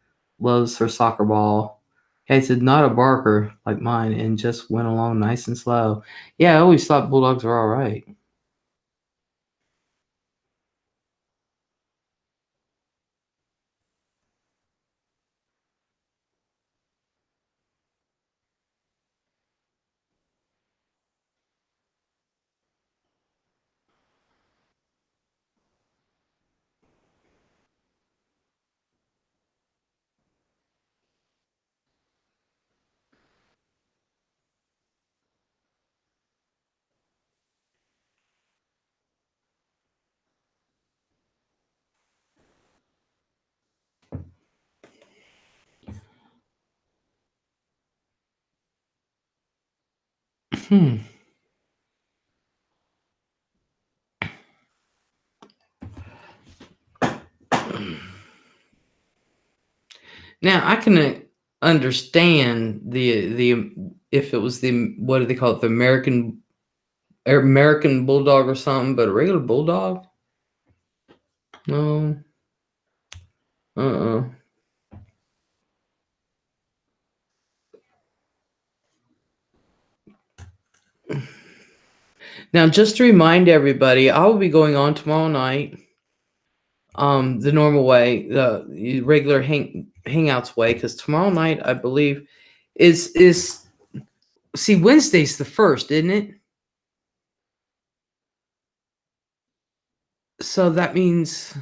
Loves her soccer ball. Kate said, not a barker like mine, and just went along nice and slow. Yeah, I always thought bulldogs were all right. Hmm. Now I can understand the if it was the what do they call it, the American bulldog or something, but a regular bulldog, no. Uh-uh. Now, just to remind everybody, I will be going on tomorrow night, the normal way, the regular hangouts way, because tomorrow night I believe is see Wednesday's the first, isn't it? So that means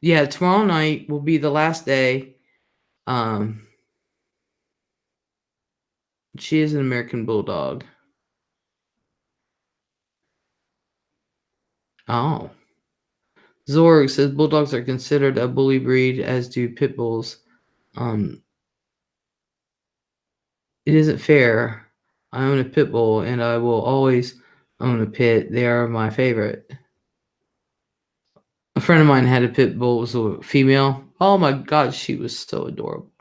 yeah, tomorrow night will be the last day. Um, she is an American bulldog. Oh, Zorg says bulldogs are considered a bully breed, as do pit bulls. Um, It isn't fair. I own a pit bull, and I will always own a pit. They are my favorite. A friend of mine had a pit bull. It was a female. Oh my god, she was so adorable.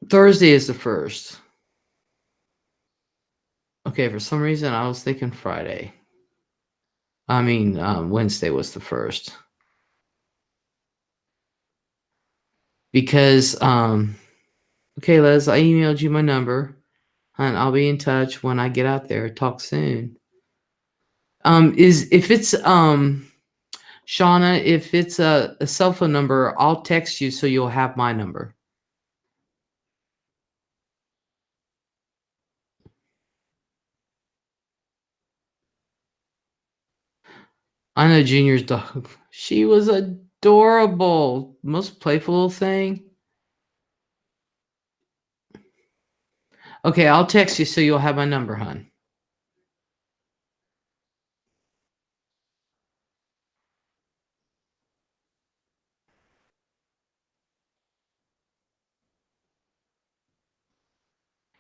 Thursday is the first. Okay, for some reason I was thinking Friday. I mean, Wednesday was the first. Because, okay, Les, I emailed you my number, and I'll be in touch when I get out there. Talk soon. Is if it's Shauna, if it's a cell phone number, I'll text you so you'll have my number. I know Junior's dog. She was adorable. Most playful little thing. Okay, I'll text you so you'll have my number, hon.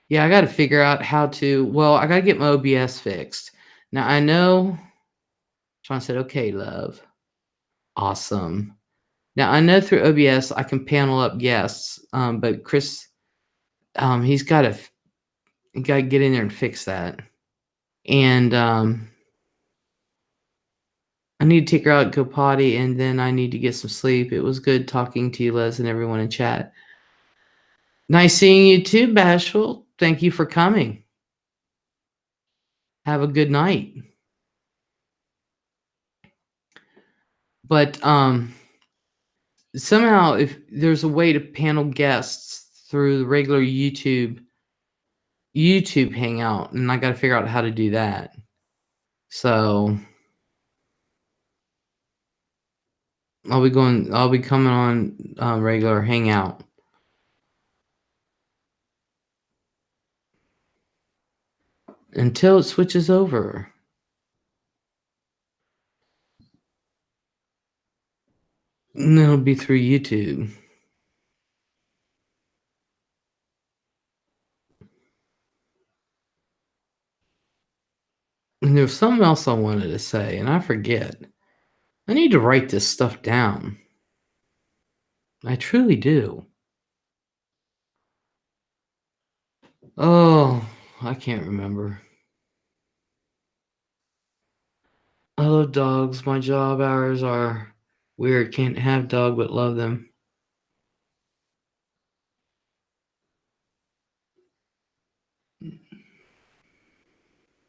Yeah, I got to figure out how to. Well, I got to get my OBS fixed. Now I know. Sean said, "Okay, love, awesome." Now I know through OBS I can panel up guests, but Chris, he's got to get in there and fix that. And I need to take her out, go potty, and then I need to get some sleep. It was good talking to you, Les, and everyone in chat. Nice seeing you too, Bashful. Thank you for coming. Have a good night. But somehow, if there's a way to panel guests through the regular YouTube hangout, and I got to figure out how to do that. So I'll be coming on regular hangout until it switches over. And then it'll be through YouTube. And there's something else I wanted to say, and I forget. I need to write this stuff down. I truly do. Oh, I can't remember. I love dogs. My job hours are weird. Can't have dog but love them.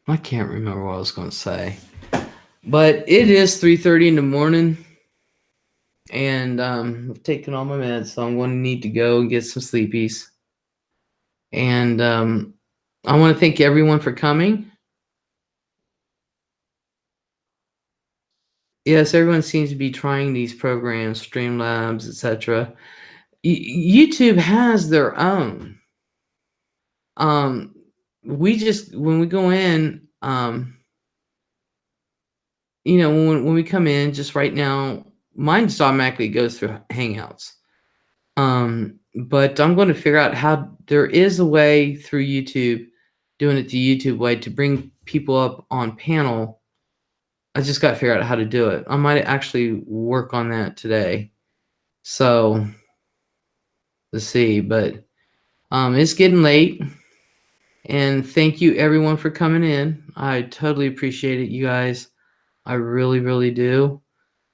I can't remember what I was going to say. But it is 3:30 in the morning, and I've taken all my meds, so I'm going to need to go and get some sleepies. And I want to thank everyone for coming. Yes, everyone seems to be trying these programs, Streamlabs, etc. YouTube has their own. Um, we just when we go in, when we come in, just right now, mine just automatically goes through Hangouts. But I'm going to figure out how there is a way through YouTube, doing it the YouTube way to bring people up on panel. I just got to figure out how to do it. I might actually work on that today. So let's see, but it's getting late, and thank you everyone for coming in. I totally appreciate it, you guys. I really, really do.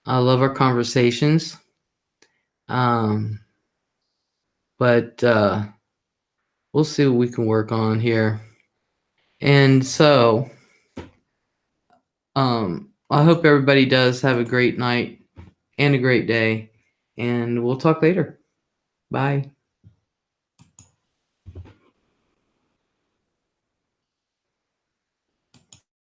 I love our conversations. Um, but we'll see what we can work on here. And so, I hope everybody does have a great night and a great day, and we'll talk later. Bye.